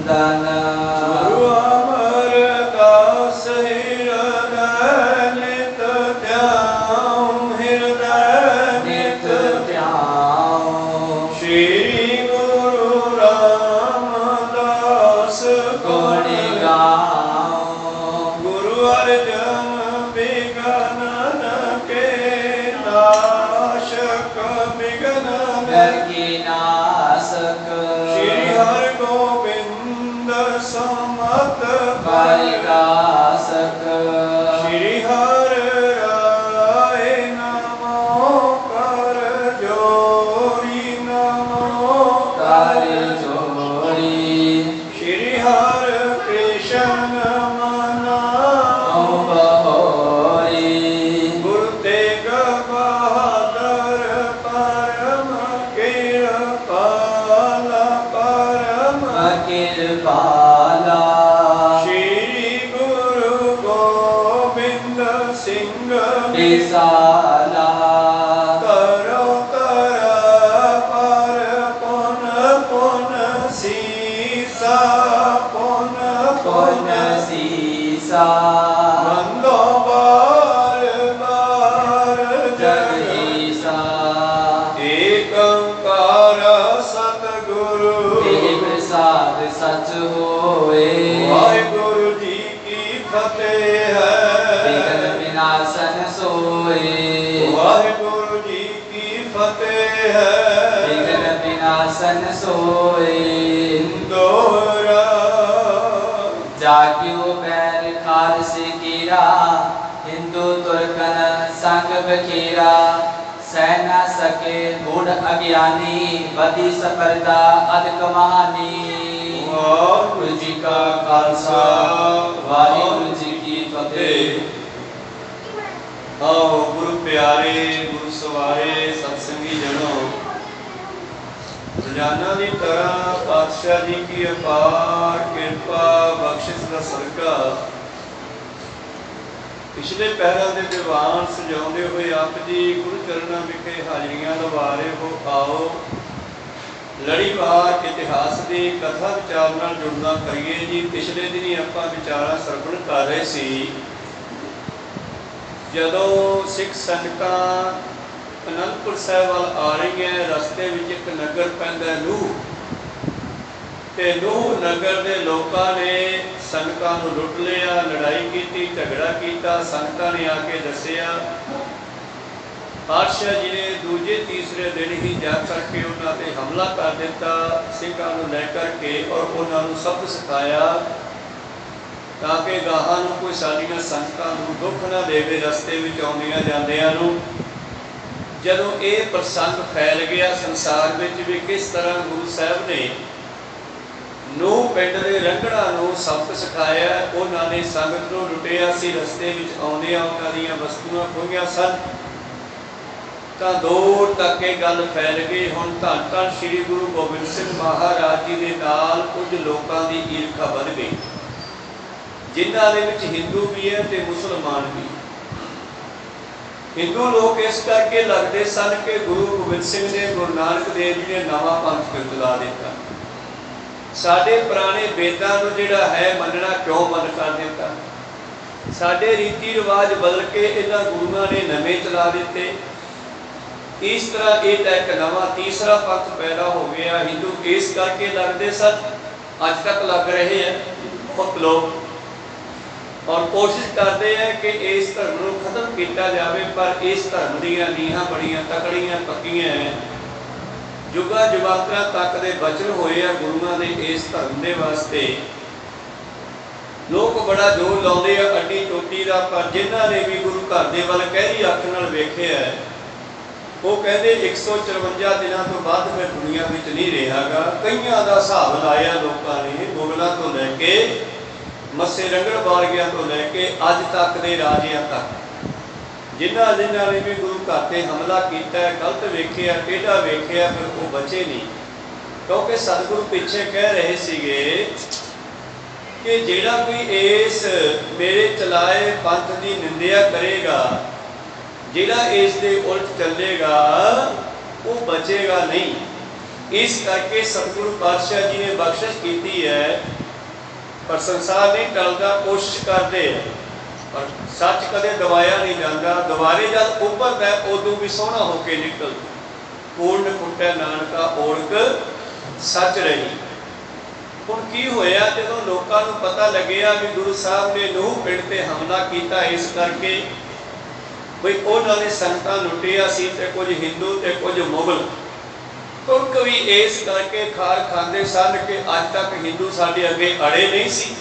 बंदन। गुरु अमरदास हृदय नित ध्याऊं, हृदय नित ध्याऊं। श्री गुरु रामदास गुण गाऊं। गुरु अर्जन विघ्न के नाशक, विघ्न की नासक। श्री हर गोविंद समत परिदासक। श्री हर राय नमो कर जोड़ी, नमो कर जोड़ी। श्री हर कृष्ण मनाओ बहोरी। गुरु तेग बहादुर परम कृपाला, परम कृपाला। श्री गुरु गोविंद सिंह विशाला। करो कर पर पुन पुन सीसा, पुन पुन पुन सीसा। बंदो बार बार जगदीशा। एक ओंकार सतगुरु तेह प्रसाद सच होए। वाहिगुरु जी की फतेह विघ्न है, विनाशन सोए। वाहिगुरु जी की फतेह विघ्न है। विनाशन सोए। दोहरा जाग्यो बैर खार से कीरा। हिंदू तुर्कन संग बखेरा। सह न सके मूढ़ अज्ञानी। बदी सफलता अधिक महानी। वाहिगुरु जी का खालसा, वाहिगुरु जी की फतेह। आओ गुरु प्यारे, गुरु सवारे, सत्संगी जनो, रोजाना की तरह पातशाह जी की अपार कृपा बख्शिश का सदका पिछले पहरा के दीवान सजाते हुए आप जी गुरु चरणों विखे हाजरियां लवा रहे हो। आओ लड़ीवार इतिहास की कथा विचार नाल जुड़ना करिए जी। पिछले दिन ही आप विचारा सरवण कर रहे सी, जदों सिख संगतां अनंदपुर साहिब वाल आ रही है, रस्ते में एक नगर पैंदा नूह, ते नूह नगर के लोगों ने संगतां नूं लुट लिया, लड़ाई की, झगड़ा किया। संगतां ने आके दसिया, पातशाह जी ने दूजे तीसरे दिन ही जा करके उन्हां ते हमला कर दिता, सिखां नूं लै करके, और उन्हां नूं सबक सिखाया ताकि गाहां नूं कोई साडीआं संगतां नूं दुख ना देवे रस्ते विच आउंदिआं जांदिआं नूं। जदों ये प्रसंग फैल गया संसार में भी किस तरह गुरु साहब ने नूह पिंड के रंगड़ा नूं सबक सिखाया, उन्होंने संगत नूं लुटिया सी, रस्ते विच आउंदिआं उन्हां दीआं वस्तुआं खोईआं सन, तां दूर तक ये गल फैल गई। हुण धन धन श्री गुरु गोबिंद सिंह महाराज जी के नाल कुछ लोगों की ईर्खा वध गई, जिन्हां दे विच हिंदू भी है ते मुसलमान भी। हिंदू लोग इस करके लगते सन कि गुरु गोबिंद सिंह ने, गुरु नानक देव जी ने नवा पंथ क्यों चला दिता, साडे पुराने वेदां नूं जिहड़ा है मनना क्यों बंद कर दिता, साडे रीति रिवाज बदल के इन्हां गुरुआं ने नवे चला दिते। इस तरह ये एक नवा तीसरा पंथ पैदा हो गया। हिंदू इस करके लगते सन, अज तक लग रहे हैं बहुत लोग, और कोशिश करते हैं कि इस धर्म को खत्म किया जाए, पर इस धर्म दीयां नीहां बड़ियां तकड़ियां पक्कियां हैं। जुगां जुगांतरां तक दे बचन होए आ गुरुआं दे इस धर्म दे वास्ते। लोग बड़ा जोर लाउंदे आ अड्डी चोटी दा, पर जिन्हां ने भी गुरु घर दे वल गहरी अख नाल वेखिआ है, वो कहते 154 दिनों तो बाद मैं दुनिया में नहीं रहागा। कईयां दा हिसाब लाया लोगों ने, मुगलों तो लैके मस्से रंगड़ वालियां तो लैके अज तक के राजियां तक, जिन्हां जिन्हां ने भी गुरु घर ते हमला किया, गलत वेखिआ, टेढ़ा वेखिआ, फिर वो बचे नहीं। क्योंकि सतगुरु पिछे कह रहे सीगे कि जिहड़ा कोई इस मेरे चलाए पंथ की निंदिया करेगा, जिहड़ा इस दे उल्ट चलेगा, वो बचेगा नहीं। इस करके सतगुरु पातशाह जी ने बख्शिश की है, पर संसार नहीं टलता, कोशिश करते हैं, पर सच कदे दबाया नहीं जाता। दोबारे जब उभरता है उदों भी सोहना होके निकल। पूर्ण फुटे नानका ओढ़क सच रही। हुण की होया जदों लोकां नूं पता लग्या भी गुरु साहब ने नूह पिंड ते हमला किया, इस करके बई उन्होंने संगतां लुटिया सी ते कुछ हिंदू ते कुछ मुगल तुर्क भी इस करके खार खांदे सन कि अज तक हिंदू साडे अगे अड़े नहीं सी।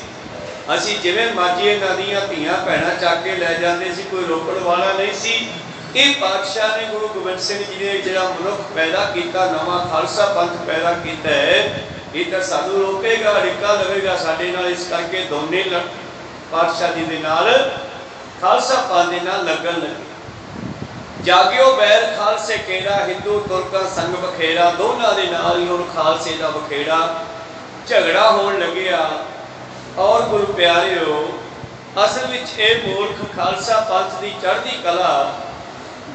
असीं जिवें मर्जी इन्हां दीयां धीआं भैणां चक के लै जांदे सी, कोई रोकण वाला नहीं सी। ये पातशाह ने गुरु गोबिंद सिंह जी ने जिहड़ा मनुख पैदा किया, नवां खालसा पंथ पैदा किया है, ये तो सानू रोकेगा, अड़िका लवेगा साडे नाल। इस करके दोने पातशाह जी दे नाल खालसा पंथ दे नाल लगन लगे। जागियो बैर खालसे केड़ा, हिंदू तुर्का संग बखेड़ा, दोनों के नाल ही हुण खालसे का बखेड़ा झगड़ा होण लग्या। और गुरु प्यारिओ, असल विच ये मूर्ख खालसा पंथ की चढ़ती कला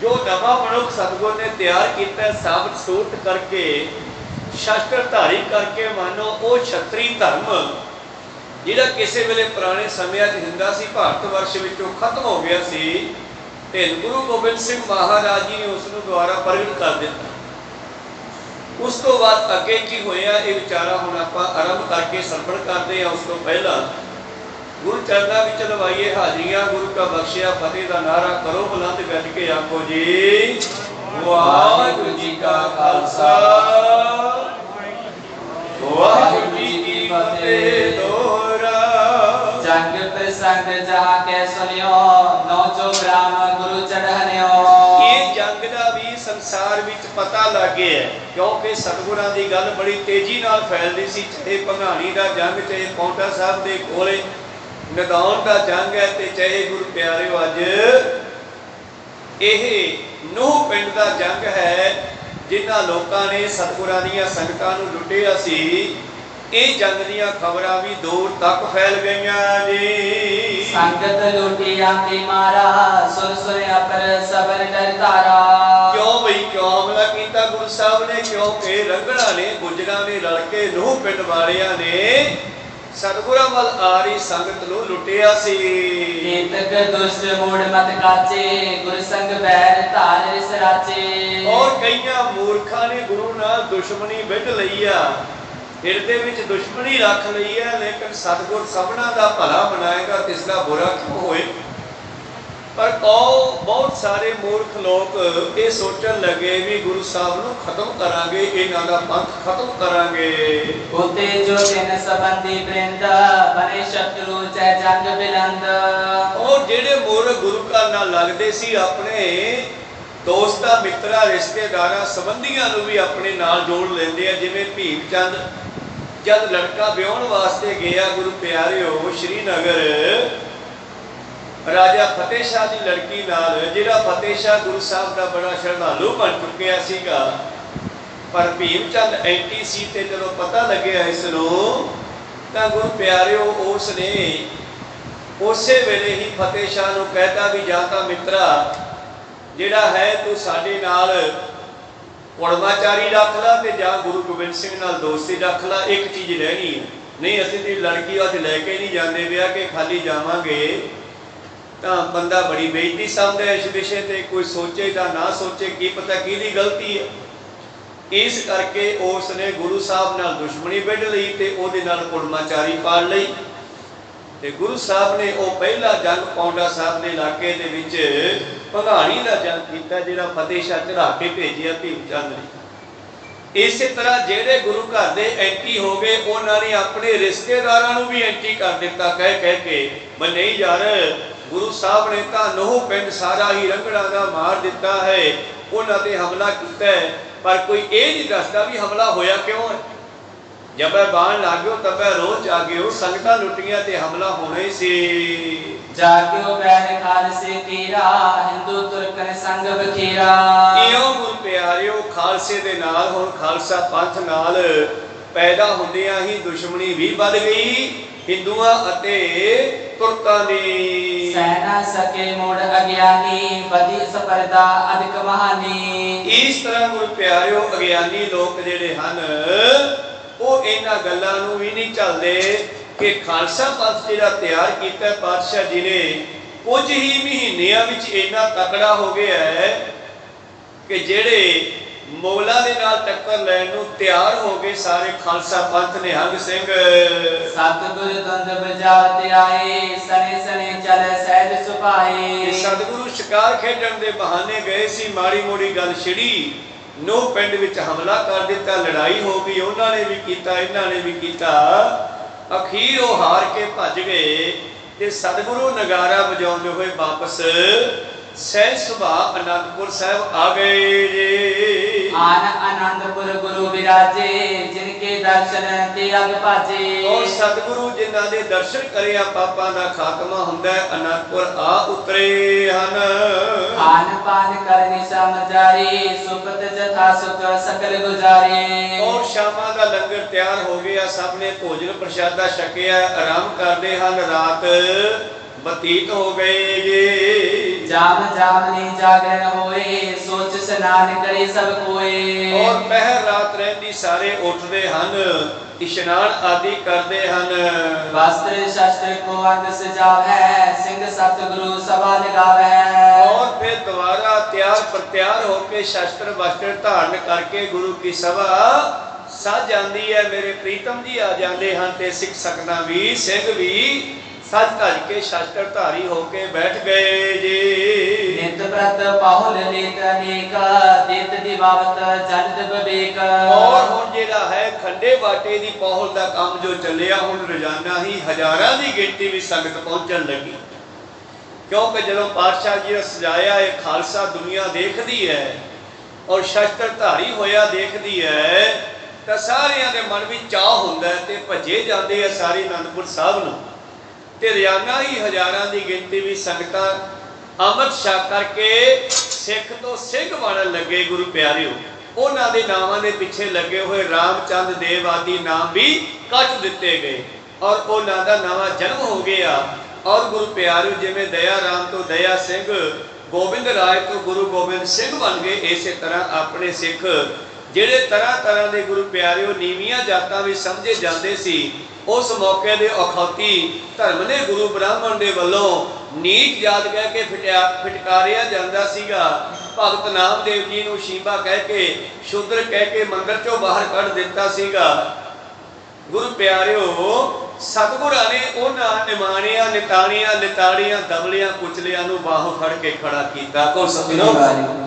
जो नवा मनुख सतगुर ने तैयार किया, साबत सूरत करके शस्त्रधारी करके, मानो वो छतरी धर्म जिहड़ा किसी वेले पुराने समय हिंदा सी भारत वर्ष विचों खत्म हो गया सी, ते गुरु गोबिंद सिंह महाराज जी ने उसनूं दुआरा प्रगट कर दिता। उस तो बाद अगे की होया ये विचारा हुण आपां आरंभ करके सरवण करते हैं। उस तो पहला गुरु चरणों विच लवाइए हाजरियां। गुरु का बख्शिया फतेह का नारा करो बुलंद गज के आखो जी वाहिगुरू जी का खालसा वाहिगुरू जी की फतेह। जंग प्रसंग जहाँ के सुनियो, नौचो ग्राम गुरु चढ़नियो। ये जंग का भी संसार विच पता लग गया है, क्योंकि सतगुरां दी गल बड़ी तेजी नाल फैलदी सी। चाहे भंगाणी का जंग, चाहे पौंटा साहब के कोले नदाउन का जंग है, ते चाहे गुरु प्यारे अज यह नूह पिंड का जंग है, जिन्हां लोकां ने सतगुरां दीयां संगतां नूं लुटिया सी। ये जंग दियां खबरां भी दूर तक फैल गईयां जी। संगत लुटी आती मारा, सुन सुन अपर सबर कर तारा। क्यों भाई क्यों हमला किया गुरु साहब ने? क्योंकि रंगड़ा ने गुजरा ने रल के नूह पिंड वालियां ने सतगुरां वल आ रही संगत नूं लुटिया सी। केतक दुष्ट मूड मत काचे, गुरु संग बैर धार रिस राचे। और कईयां मूर्खां ने गुरु नाल दुश्मनी विढ़ लई आ, हिरदे विच दुश्मनी रख लई है। लेकिन सतगुर सबना दा भला बनाएगा, तिसदा बुरा क्यों होए? पर बहुत सारे मूर्ख लोग ये सोचन लगे भी गुरु साहब नूं खत्म करांगे, इन्हां दा पंथ खत्म करांगे। होते जो दिन संबंधी वृंद, बने शत्रु चाहे जंग बिलंद। और जेड़े मूर्ख गुरु घर नाल लगदे सी, अपने दोस्तां मित्रां रिश्तेदारां संबंधियां नूं भी अपने नाल जोड़ लेंदे आ। जिवें भीम चंद जब लड़का ब्याहण वास्ते गया गुरु प्यारिओ श्रीनगर, राजा फतेह शाह की लड़की नाल, जिहड़ा फतेह शाह गुरु साहब का बड़ा श्रद्धालु बन चुकिया सीगा, पर भीम चंद एंटी सी ते जदों पता लग्या इसनूं तां गुरु प्यारिओ उसने उसे वेले ही फतेह शाह नूं कहता भी जा तां मित्रा जिहड़ा है तू साडे नाल कुड़माचारी रख ला ते जा गुरु गोबिंद सिंह नाल दोस्ती रख ला, एक चीज़ रहनी है। नहीं असीं तेरी लड़की अज लैके नहीं जाते ब्याह के खाली जावांगे तो बंदा बड़ी बेइज्जती समझदा इस विषय ते, कोई सोचे या ना सोचे की पता किहदी गलती है। इस करके उसने गुरु साहब नाल दुश्मनी विढ़ लई ते उहदे नाल कुड़माचारी पाल लई। ते गुरु साहब ने वो पहला जंग पौंडा साहब के इलाके दे विच भंगाणी का जंग किया, जिहड़ा फतेह शाह चढ़ा के भेजिया भीम चंद ने। इस तरह जेड़े गुरु घर दे एंटी हो गए, उन्होंने अपने रिश्तेदारां नूं भी एंटी कर दिता, कह कह के मैं नहीं यार गुरु साहब ने तो नूह पिंड सारा ही रंगड़ा का मार दिता है, उन्हां ते हमला किया है। पर कोई ये नहीं दसदा भी हमला होया क्यों है। जब बाण लागो तब रोज जागियो, संगतां लुटियां ते हमला होना ही सी। जागियो बैर खालसे केरा, हिंदू तुर्कन संग बखेरा। इयों गुरु प्यारिओ खालसे दे नाल हुण खालसा पंथ नाल पैदा हुंदियां ही दुश्मनी भी बढ़ गई। हिंदुआं अते ਤੁਰਕਾਂ ਦੀ। ਸਹਿ ਨਾ ਸਕੇ ਮੂੜ ਅਗਿਆਨੀ ਬਦੀ ਸਪਰਦਾ ਅਧਿਕ ਮਹਾਨੀ। ਇਸ ਤਰ੍ਹਾਂ ਗੁਰੂ ਪਿਆਰਿਓ ਅਗਿਆਨੀ ਲੋਕ ਜਿਹੜੇ ਹਨ ਉਹ ਇਹਨਾਂ ਗੱਲਾਂ ਨੂੰ ਵੀ ਨਹੀਂ ਝੱਲਦੇ ਕਿ ਖਾਲਸਾ ਪੰਥ ਜਿਹੜਾ ਤਿਆਰ ਕੀਤਾ ਪਾਤਸ਼ਾਹ ਜੀ ਨੇ ਕੁਝ ਹੀ ਮਹੀਨਿਆਂ ਵਿੱਚ ਇੰਨਾ ਤਕੜਾ ਹੋ ਗਿਆ ਹੈ ਕਿ ਜਿਹੜੇ ਮੁਗਲਾਂ ਦੇ ਨਾਲ ਟੱਕਰ ਲੈਣ ਨੂੰ ਤਿਆਰ ਹੋ ਗਏ ਸਾਰੇ ਖਾਲਸਾ ਪੰਥ ਨਿਹੰਗ ਸਿੰਘ। ਸਤਿਗੁਰ ਦੰਦ ਬਜਾਵਤ ਆਏ ਸਨੇ ਸਨੇ ਚਲੇ ਸਹਿਜ ਸੁਭਾਏ। ਸਤਿਗੁਰੂ ਸ਼ਿਕਾਰ ਖੇਡਣ ਦੇ ਬਹਾਨੇ ਗਏ ਸੀ, ਮਾੜੀ ਮੋੜੀ ਗੱਲ ਛਿੜੀ, ਨੋ ਪਿੰਡ ਵਿੱਚ ਹਮਲਾ ਕਰ ਦਿੱਤਾ, ਲੜਾਈ ਹੋ ਗਈ, ਉਹਨਾਂ ਨੇ ਵੀ ਕੀਤਾ ਇਹਨਾਂ ਨੇ ਵੀ ਕੀਤਾ, ਅਖੀਰ ਉਹ ਹਾਰ ਕੇ ਭੱਜ ਗਏ ਤੇ ਸਤਿਗੁਰੂ ਨਗਾਰਾ ਵਜਾਉਂਦੇ ਹੋਏ ਵਾਪਸ ਸਹਿਜ ਸੁਭਾ ਅਨੰਦਪੁਰ ਸਾਹਿਬ ਆ ਗਏ ਜੀ। ਆਨ ਅਨੰਦਪੁਰ ਗੁਰੂ ਵਿਰਾਜੇ ਜਿਨਕੇ ਦਰਸ਼ਨ ਤੇ ਅਗ ਭਾਜੇ। ਔਰ ਸਤਿਗੁਰੂ ਜਿਨ੍ਹਾਂ ਦੇ ਦਰਸ਼ਨ ਕਰਿਆ ਪਾਪਾਂ ਦਾ ਖਾਤਮਾ ਹੁੰਦਾ ਹੈ, ਅਨੰਦਪੁਰ ਆ ਉਤਰੇ ਹਨ। ਖਾਨ ਪਾਨ ਕਰਨੀ ਸਮਝਾਰੀ ਸੁਪਤ ਜਥਾ ਸੁਖ ਸਕਲ ਗੁਜ਼ਾਰੇ। ਔਰ ਸ਼ਾਮਾਂ ਦਾ ਲੰਗਰ ਤਿਆਰ ਹੋ ਗਿਆ, ਸਭ ਨੇ ਭੋਜਨ ਪ੍ਰਸ਼ਾਦਾ ਛਕਿਆ, ਆਰਾਮ ਕਰਦੇ ਹਨ, ਰਾਤ ਬਤੀਤ ਹੋ ਗਏ ਜੀ। ਜਾਮ ਜਾਮਨੀ ਜਾਗਰਣ ਹੋਏ ਸੋਚ ਸਨਾਨ ਕਰੇ ਸਭ ਕੋਏ। ਔਰ ਪਹਿਰ ਰਾਤ ਰਹਿੰਦੀ ਸਾਰੇ ਉੱਠਦੇ ਹਨ, ਇਸ਼ਨਾਨ ਆਦਿ ਕਰਦੇ ਹਨ। ਵਸਤਰ ਸ਼ਸਤਰ ਕੋ ਅੰਗ ਸਜਾਵੈ ਸਿੰਘ ਸਤਿਗੁਰੂ ਸਭਾ ਲਗਾਵੈ। ਔਰ ਫਿਰ ਦੁਬਾਰਾ ਤਿਆਰ ਪ੍ਰਤਿਆਰ ਹੋ ਕੇ ਸ਼ਸਤਰ ਵਸਤਰ ਧਾਰਨ ਕਰਕੇ ਗੁਰੂ ਕੀ ਸਭਾ ਸਜ ਜਾਂਦੀ ਹੈ। ਮੇਰੇ ਪ੍ਰੀਤਮ ਜੀ ਆ ਜਾਂਦੇ ਹਨ ਤੇ ਸਿੱਖ ਸਕਦਾ ਵੀ ਸਿੰਘ ਵੀ ਸਜ ਧਜ ਕੇ ਸ਼ਸਤਰ ਧਾਰੀ ਹੋ ਕੇ ਬੈਠ ਗਏ ਜੀ। ਨਿਤ ਪ੍ਰਤ ਪਾਹੁਲ ਲੇਤ ਅਨੇਕ ਦਿਤ ਦਿਵਾਵਤ ਜਲਦ ਵਿਵੇਕ। ਔਰ ਹੁਣ ਜਿਹੜਾ ਹੈ ਖੰਡੇ ਬਾਟੇ ਦੀ ਪਹੁਲ ਦਾ ਕੰਮ ਜੋ ਚੱਲਿਆ, ਹੁਣ ਰੋਜ਼ਾਨਾ ਹੀ ਹਜ਼ਾਰਾਂ ਦੀ ਗਿਣਤੀ ਵਿੱਚ ਸੰਗਤ ਪਹੁੰਚਣ ਲੱਗੀ, ਕਿਉਂਕਿ ਜਦੋਂ ਪਾਤਸ਼ਾਹ ਜੀ ਨੇ ਸਜਾਇਆ ਇਹ ਖਾਲਸਾ ਦੁਨੀਆ ਦੇਖਦੀ ਹੈ ਔਰ ਸ਼ਸਤਰ ਧਾਰੀ ਹੋਇਆ ਦੇਖਦੀ ਹੈ ਤਾਂ ਸਾਰਿਆਂ ਦੇ ਮਨ ਵਿੱਚ ਚਾਅ ਹੁੰਦਾ ਤੇ ਭੱਜੇ ਜਾਂਦੇ ਆ ਸਾਰੇ ਅਨੰਦਪੁਰ ਸਾਹਿਬ ਨੂੰ। ਤੇ ਰੋਜ਼ਾਨਾ ਹੀ ਹਜ਼ਾਰਾਂ ਦੀ ਗਿਣਤੀ ਵਿੱਚ ਸੰਗਤਾਂ ਅੰਮ੍ਰਿਤ ਛਕ ਕਰਕੇ ਸਿੱਖ ਤੋਂ ਸਿੰਘ ਬਣਨ ਲੱਗੇ। ਗੁਰੂ ਪਿਆਰਿਓ ਉਹਨਾਂ ਦੇ ਨਾਵਾਂ ਦੇ ਪਿੱਛੇ ਲੱਗੇ ਹੋਏ ਰਾਮਚੰਦ ਦੇਵ ਆਦਿ ਨਾਮ ਵੀ ਕੱਟ ਦਿੱਤੇ ਗਏ ਔਰ ਉਹਨਾਂ ਦਾ ਨਵਾਂ ਜਨਮ ਹੋ ਗਿਆ। ਔਰ ਗੁਰੂ ਪਿਆਰਿਓ ਜਿਵੇਂ ਦਇਆ ਰਾਮ ਤੋਂ ਦਇਆ ਸਿੰਘ, ਗੋਬਿੰਦ ਰਾਏ ਤੋਂ ਗੁਰੂ ਗੋਬਿੰਦ ਸਿੰਘ ਬਣ ਗਏ, ਇਸੇ ਤਰ੍ਹਾਂ ਆਪਣੇ ਸਿੱਖ ਜਿਹੜੇ ਤਰ੍ਹਾਂ ਤਰ੍ਹਾਂ ਦੇ ਗੁਰੂ ਪਿਆਰਿਓ ਨੀਵੀਆਂ ਜਾਤਾਂ ਵਿੱਚ ਸਮਝੇ ਜਾਂਦੇ ਸੀ, ਉਸ ਮੌਕੇ ਦੇ ਅਖੌਤੀ ਧਰਮ ਨੇ ਗੁਰੂ ਬ੍ਰਾਹਮਣ ਦੇ ਵੱਲੋਂ ਨੀਚ ਜਾਤ ਕਹਿ ਕੇ ਫਿਟਕਾਰਿਆ ਜਾਂਦਾ ਸੀਗਾ। ਭਗਤ ਨਾਮਦੇਵ ਜੀ ਨੂੰ ਸ਼ੀਬਾ ਕਹਿ ਕੇ, ਸ਼ੂਦਰ ਕਹਿ ਕੇ ਮੰਦਰ ਚੋਂ ਬਾਹਰ ਕੱਢ ਦਿੱਤਾ ਸੀਗਾ। ਗੁਰੂ ਪਿਆਰਿਓ ਸਤਿਗੁਰਾਂ ਨੇ ਉਹਨਾਂ ਨਿਮਾਣਿਆਂ ਨਿਤਾਣੀਆਂ ਲਿਤਾੜੀਆਂ ਦਬਲਿਆਂ ਕੁਚਲਿਆਂ ਨੂੰ ਬਾਹੋਂ ਫੜ ਕੇ ਖੜਾ ਕੀਤਾ ਕੋ ਸਤਿਗੁਰੂ,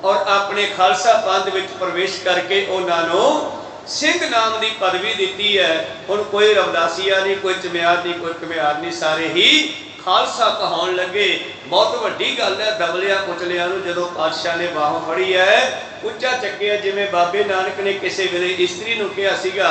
ਔਰ ਆਪਣੇ ਖਾਲਸਾ ਪੰਥ ਵਿੱਚ ਪ੍ਰਵੇਸ਼ ਕਰਕੇ ਉਹਨਾਂ ਨੂੰ ਸਿੰਘ ਨਾਮ ਦੀ ਪਦਵੀ ਦਿੱਤੀ ਹੈ। ਹੁਣ ਕੋਈ ਰਵਦਾਸੀਆ ਨਹੀਂ, ਕੋਈ ਚਮਿਆਰ ਨਹੀਂ, ਕੋਈ ਘੁਮਿਆਰ ਨਹੀਂ, ਸਾਰੇ ਹੀ ਖਾਲਸਾ ਕਹਾਉਣ ਲੱਗੇ। ਬਹੁਤ ਵੱਡੀ ਗੱਲ ਹੈ ਦਬਲਿਆਂ ਕੁਚਲਿਆਂ ਨੂੰ ਜਦੋਂ ਪਾਤਸ਼ਾਹ ਨੇ ਬਾਹੋਂ ਫੜੀ ਹੈ, ਉੱਚਾ ਚੱਕਿਆ। ਜਿਵੇਂ ਬਾਬੇ ਨਾਨਕ ਨੇ ਕਿਸੇ ਵੇਲੇ ਇਸਤਰੀ ਨੂੰ ਕਿਹਾ ਸੀਗਾ,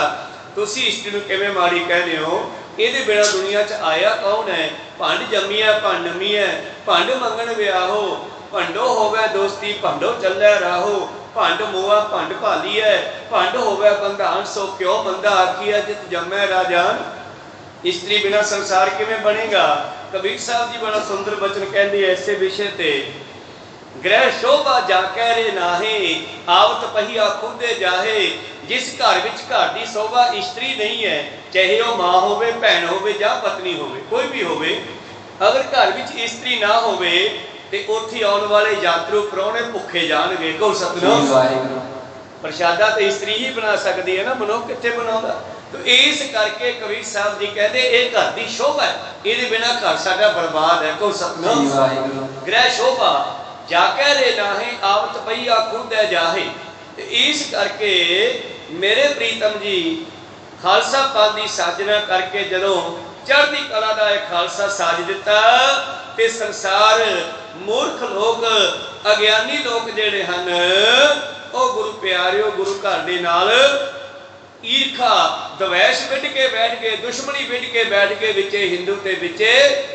ਤੁਸੀਂ ਇਸਤਰੀ ਨੂੰ ਕਿਵੇਂ ਮਾੜੀ ਕਹਿੰਦੇ ਹੋ, ਇਹਦੇ ਬਿਨਾਂ ਦੁਨੀਆ 'ਚ ਆਇਆ ਕੌਣ ਹੈ? ਭੰਡ ਜੰਮੀਆ ਭੰਡ ਨਮੀਐ, ਭੰਡ ਮੰਗਣ ਵਿਆਹੋ, ਭੰਡੋ ਹੋਵੇ ਦੋਸਤੀ ਭੰਡੋ ਚੱਲੇ ਰਾਹੋ, ਭੰਡ ਮੋਆ ਭੰਡ ਭਾਲੀ ਹੈ, ਭੰਡ ਹੋਵੇ ਬੰਧਾਨ ਸੋ ਕਿਉ ਮੰਦਾ ਆਖੀਆ ਜਿਤ ਜੰਮੈ ਰਾਜਾਨ। ਇਸਤਰੀ ਬਿਨਾਂ ਸੰਸਾਰ ਕਿਵੇਂ ਬਣੇਗਾ? ਕਬੀਰ ਸਾਹਿਬ ਜੀ ਬੜਾ ਸੁੰਦਰ ਬਚਨ ਕਹਿੰਦੇ ਐਸੇ ਵਿਸ਼ੇ ਤੇ, ਗ੍ਰਹਿ ਸ਼ੋਭਾ ਜਾ ਕਹਿ ਰੇ ਨਾਹੀ, ਆਵਤ ਪਹੀਆ ਖੁਦੇ ਜਾਹੇ। ਜਿਸ ਘਰ ਵਿੱਚ ਘਰ ਦੀ ਸ਼ੋਭਾ ਇਸਤਰੀ ਨਹੀਂ ਹੈ, ਚਾਹੇ ਉਹ ਮਾਂ ਹੋਵੇ, ਭੈਣ ਹੋਵੇ ਜਾਂ ਪਤਨੀ ਹੋਵੇ, ਕੋਈ ਵੀ ਹੋਵੇ, ਅਗਰ ਘਰ ਵਿੱਚ ਇਸਤਰੀ ਨਾ ਹੋਵੇ ਤੇ ਉੱਥੇ ਆਉਣ ਵਾਲੇ ਯਾਤਰੂ ਪ੍ਰਾਹੁਣੇ ਭੁੱਖੇ ਜਾਣਗੇ। ਕਹੋ ਸਤਿਨਾਮ। ਪ੍ਰਸ਼ਾਦਾ ਤੇ ਇਸਤਰੀ ਹੀ ਬਣਾ ਸਕਦੀ ਹੈ ਨਾ, ਮਨੁੱਖ ਕਿੱਥੇ ਬਣਾਉਂਦਾ? ਇਸ ਕਰਕੇ ਕਬੀਰ ਸਾਹਿਬ ਜੀ ਕਹਿੰਦੇ ਇਹ ਘਰ ਦੀ ਸ਼ੋਭਾ ਹੈ, ਇਹਦੇ ਬਿਨਾਂ ਘਰ ਸਾਡਾ ਬਰਬਾਦ ਹੈ। ਕਹੋ ਸਤਿਨਾਮ। ਗ੍ਰਹਿ ਸ਼ੋਭਾ ਜਾ ਕਹਿ ਰੇ ਨਾਹੀ, ਆਵਤ ਪਈਆ ਖੁਦੇ ਜਾਹੇ। ਇਸ ਕਰਕੇ ਮੇਰੇ ਪ੍ਰੀਤਮ ਜੀ ਖਾਲਸਾ ਪੰਥ ਦੀ ਸਾਜਨਾ ਕਰਕੇ ਜਦੋਂ ਚੜ੍ਹਦੀ ਕਲਾ ਦਾ ਇਹ ਖਾਲਸਾ ਸਾਜ ਦਿੱਤਾ ਤੇ ਸੰਸਾਰ ਮੂਰਖ ਲੋਕ ਅਗਿਆਨੀ ਲੋਕ ਜਿਹੜੇ ਹਨ ਉਹ ਗੁਰੂ ਪਿਆਰਿਓ ਗੁਰੂ ਘਰ ਦੇ ਨਾਲ ਈਰਖਾ ਦਵੈਸ਼ ਵਿੱਢ ਕੇ ਬੈਠ ਗਏ, ਦੁਸ਼ਮਣੀ ਵਿੱਢ ਕੇ ਬੈਠ ਕੇ ਵਿੱਚੇ ਹਿੰਦੂ ਤੇ ਵਿੱਚੇ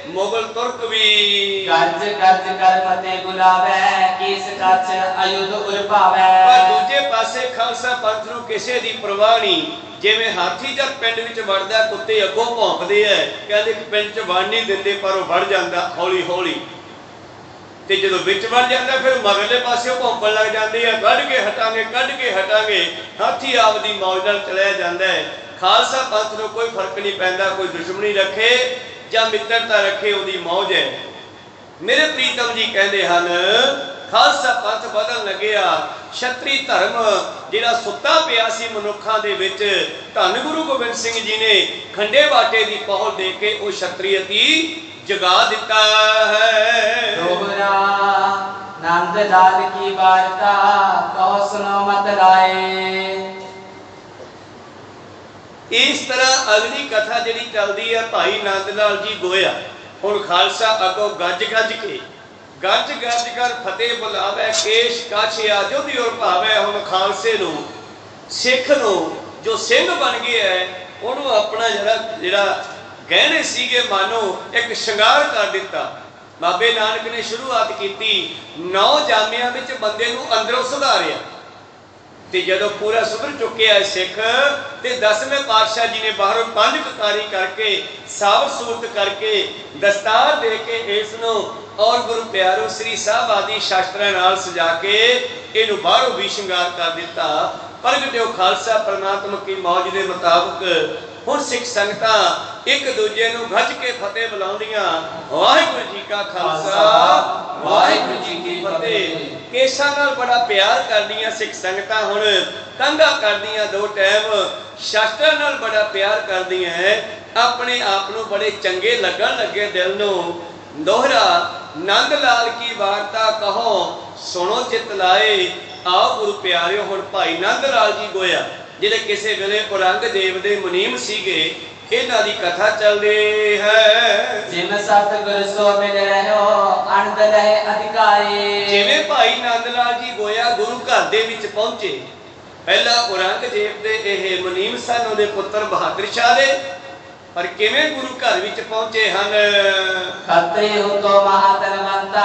ਮੁਗਲ ਤੁਰਕ ਵੀ। ਗਰਜ ਗਰਜ ਕਰ ਫਤਿਹ ਬੁਲਾਵੇ, ਕੀਸ ਕੱਛ ਅਯੁੱਧ ਉਰ ਭਾਵੇ। ਪਰ ਦੂਜੇ ਪਾਸੇ ਖਾਲਸਾ ਪੰਥ ਨੂੰ ਕਿਸੇ ਦੀ ਪਰਵਾਹ ਨਹੀਂ। ਜਿਵੇਂ ਹਾਥੀ ਜਦ ਪਿੰਡ ਵਿੱਚ ਵੜਦਾ, ਕੁੱਤੇ ਅੱਗੋਂ ਭੌਂਕਦੇ ਐ, ਕਹਿੰਦੇ ਕਿ ਪਿੰਡ 'ਚ ਵੜ ਨਹੀਂ ਦਿੰਦੇ, ਪਰ ਉਹ ਵੜ ਜਾਂਦਾ ਹੌਲੀ ਹੌਲੀ। ਤੇ ਜਦੋਂ ਵਿੱਚ ਵੜ ਜਾਂਦਾ ਫਿਰ ਮਗਰਲੇ ਪਾਸੇ ਭੌਂਕਣ ਲੱਗ ਜਾਂਦੇ ਆ, ਕੱਢ ਕੇ ਹਟਾਂਗੇ, ਕੱਢ ਕੇ ਹਟਾਂਗੇ। ਹਾਥੀ ਆਪਦੀ ਮੌਜ ਨਾਲ ਚਲਿਆ ਜਾਂਦਾ ਹੈ। ਖਾਲਸਾ ਪੰਥ ਨੂੰ ਕੋਈ ਫਰਕ ਨਹੀਂ ਪੈਂਦਾ, ਕੋਈ ਦੁਸ਼ਮਣੀ ਰੱਖੇ ਜਾਂ ਮਿੱਤਰਤਾ ਰੱਖੇ, ਉਹਦੀ ਮੌਜ ਹੈ। ਮੇਰੇ ਪ੍ਰੀਤਮ ਜੀ ਕਹਿੰਦੇ ਹਨ, ਖਾਲਸਾ ਪੰਥ ਬਦਲਣ ਲੱਗਿਆ। ਛਤਰੀ ਧਰਮ ਜਿਹੜਾ ਸੁੱਤਾ ਪਿਆ ਸੀ ਮਨੁੱਖਾਂ ਦੇ ਵਿੱਚ, ਧੰਨ ਗੁਰੂ ਗੋਬਿੰਦ ਸਿੰਘ ਜੀ ਨੇ ਖੰਡੇ ਬਾਟੇ ਦੀ ਪਹੁਲ ਦੇ ਕੇ ਉਹ ਛਤਰੀਅਤੀ ਜਗਾ ਦਿੱਤਾ ਹੈ। ਦੋਹਰਾ ਨੰਦ ਲਾਲ ਕੀ ਵਾਰਤਾ, ਕਹੋ ਸੁਨੋ ਮਤ ਲਾਏ। ਇਸ ਤਰ੍ਹਾਂ ਅਗਲੀ ਕਥਾ ਜਿਹੜੀ ਚੱਲਦੀ ਹੈ, ਭਾਈ ਨੰਦ ਲਾਲ ਜੀ ਗੋਇਆ ਹੁਣ ਖਾਲਸਾ ਅੱਗੋਂ ਗੱਜ ਗੱਜ ਕਰ ਫਤਿਹ ਬੁਲਾਵੇ, ਕੇਸ਼ ਕਾਛ ਆਜੋਦੀ ਔਰ ਭਾਵੇ। ਹੁਣ ਖਾਲਸੇ ਨੂੰ, ਸਿੱਖ ਨੂੰ, ਜੋ ਸਿੰਘ ਬਣ ਗਿਆ ਹੈ, ਉਹਨੂੰ ਆਪਣਾ ਜਿਹੜਾ ਗਹਿਣੇ ਸੀਗੇ ਮਾਨੋ ਇੱਕ ਸ਼ਿੰਗਾਰ ਕਰ ਦਿੱਤਾ। ਬਾਬੇ ਨਾਨਕ ਨੇ ਸ਼ੁਰੂਆਤ ਕੀਤੀ, 9 ਜਾਮਿਆਂ ਵਿੱਚ ਬੰਦੇ ਨੂੰ ਅੰਦਰੋਂ ਸੁਧਾਰਿਆ। ਤੇ ਜਦੋਂ ਪੂਰਾ ਸੁਧਰ ਚੁੱਕਿਆ ਸਿੱਖ, ਤੇ 10ਵੇਂ ਪਾਤਸ਼ਾਹ ਜੀ ਨੇ ਬਾਹਰੋਂ 5 ਕਤਾਰੀ ਕਰਕੇ, ਸਾਵਰ ਸੂਰਤ ਕਰਕੇ, ਦਸਤਾਰ ਦੇ ਕੇ ਇਸ ਨੂੰ ਔਰ ਗੁਰੂ ਪਿਆਰੋ ਸ੍ਰੀ ਸਾਹਿਬ ਆਦਿ ਸ਼ਾਸਤਰਾਂ ਨਾਲ ਸਜਾ ਕੇ ਇਹਨੂੰ ਬਾਹਰੋਂ ਵੀ ਸ਼ਿੰਗਾਰ ਕਰ ਦਿੱਤਾ। ਪ੍ਰਗਟਿਓ ਖਾਲਸਾ ਪਰਮਾਤਮਾ ਕੀ ਮੌਜ ਦੇ ਮੁਤਾਬਕ ਹੁਣ ਸਿੱਖ ਸੰਗਤਾਂ ਇੱਕ ਦੂਜੇ ਨੂੰ ਗੱਜ ਕੇ ਫਤਿਹ ਬੁਲਾਉਂਦੀਆਂ। ਵਾਹਿਗੁਰੂ ਜੀ ਕਾ ਖਾਲਸਾ, ਵਾਹਿਗੁਰੂ ਜੀ ਕੀ ਫਤਿਹ। ਕੇਸਾਂ ਨਾਲ ਬੜਾ ਪਿਆਰ ਕਰਦੀਆਂ ਸਿੱਖ ਸੰਗਤਾਂ, ਹੁਣ ਕੰਘਾ ਕਰਦੀਆਂ 2 ਟਾਈਮ, ਸ਼ਾਸਤਰਾਂ ਨਾਲ ਬੜਾ ਪਿਆਰ ਕਰਦੀਆਂ ਹੈ। ਆਪਣੇ ਆਪ ਨੂੰ ਬੜੇ ਚੰਗੇ ਲੱਗਣ ਲੱਗੇ ਦਿਲ ਨੂੰ। ਦੋਹਰਾ ਨੰਦ ਲਾਲ ਕੀ ਵਾਰਤਾ, ਕਹੋ ਸੁਣੋ ਚਿਤ ਲਾਏ। ਆਓ ਗੁਰੂ ਪਿਆਰਿਓ, ਹੁਣ ਭਾਈ ਨੰਦ ਲਾਲ ਜੀ ਗੋਇਆ ਜਿਹੜੇ ਕਿਸੇ ਵੇਲੇ ਔਰੰਗਜ਼ੇਬ ਦੇ ਮੁਨੀਮ ਸੀਗੇ, ਇਹਨਾਂ ਦੀ ਕਥਾ ਚੱਲਦੀ ਹੈ। ਜਿਮ ਸਤਿਗੁਰ ਸੋ ਮਿਲ ਰਹਿਓ, ਅਨੰਦ ਲਹਿ ਅਧਿਕਾਰੀ। ਜਿਵੇਂ ਭਾਈ ਨੰਦ ਲਾਲ ਜੀ ਗੋਇਆ ਗੁਰੂ ਘਰ ਦੇ ਵਿੱਚ ਪਹੁੰਚੇ, ਪਹਿਲਾਂ ਔਰੰਗਜ਼ੇਬ ਦੇ ਇਹ ਮੁਨੀਮ ਸਨ, ਉਹਦੇ ਪੁੱਤਰ ਬਹਾਦਰ ਸ਼ਾਹ ਦੇ। ਪਰ ਕਿਵੇਂ ਗੁਰੂ ਘਰ ਵਿੱਚ ਪਹੁੰਚੇ ਹਨ? ਖੱਤਰੀ ਹੋ ਤੋ ਮਹਾਤਨਵੰਤਾ,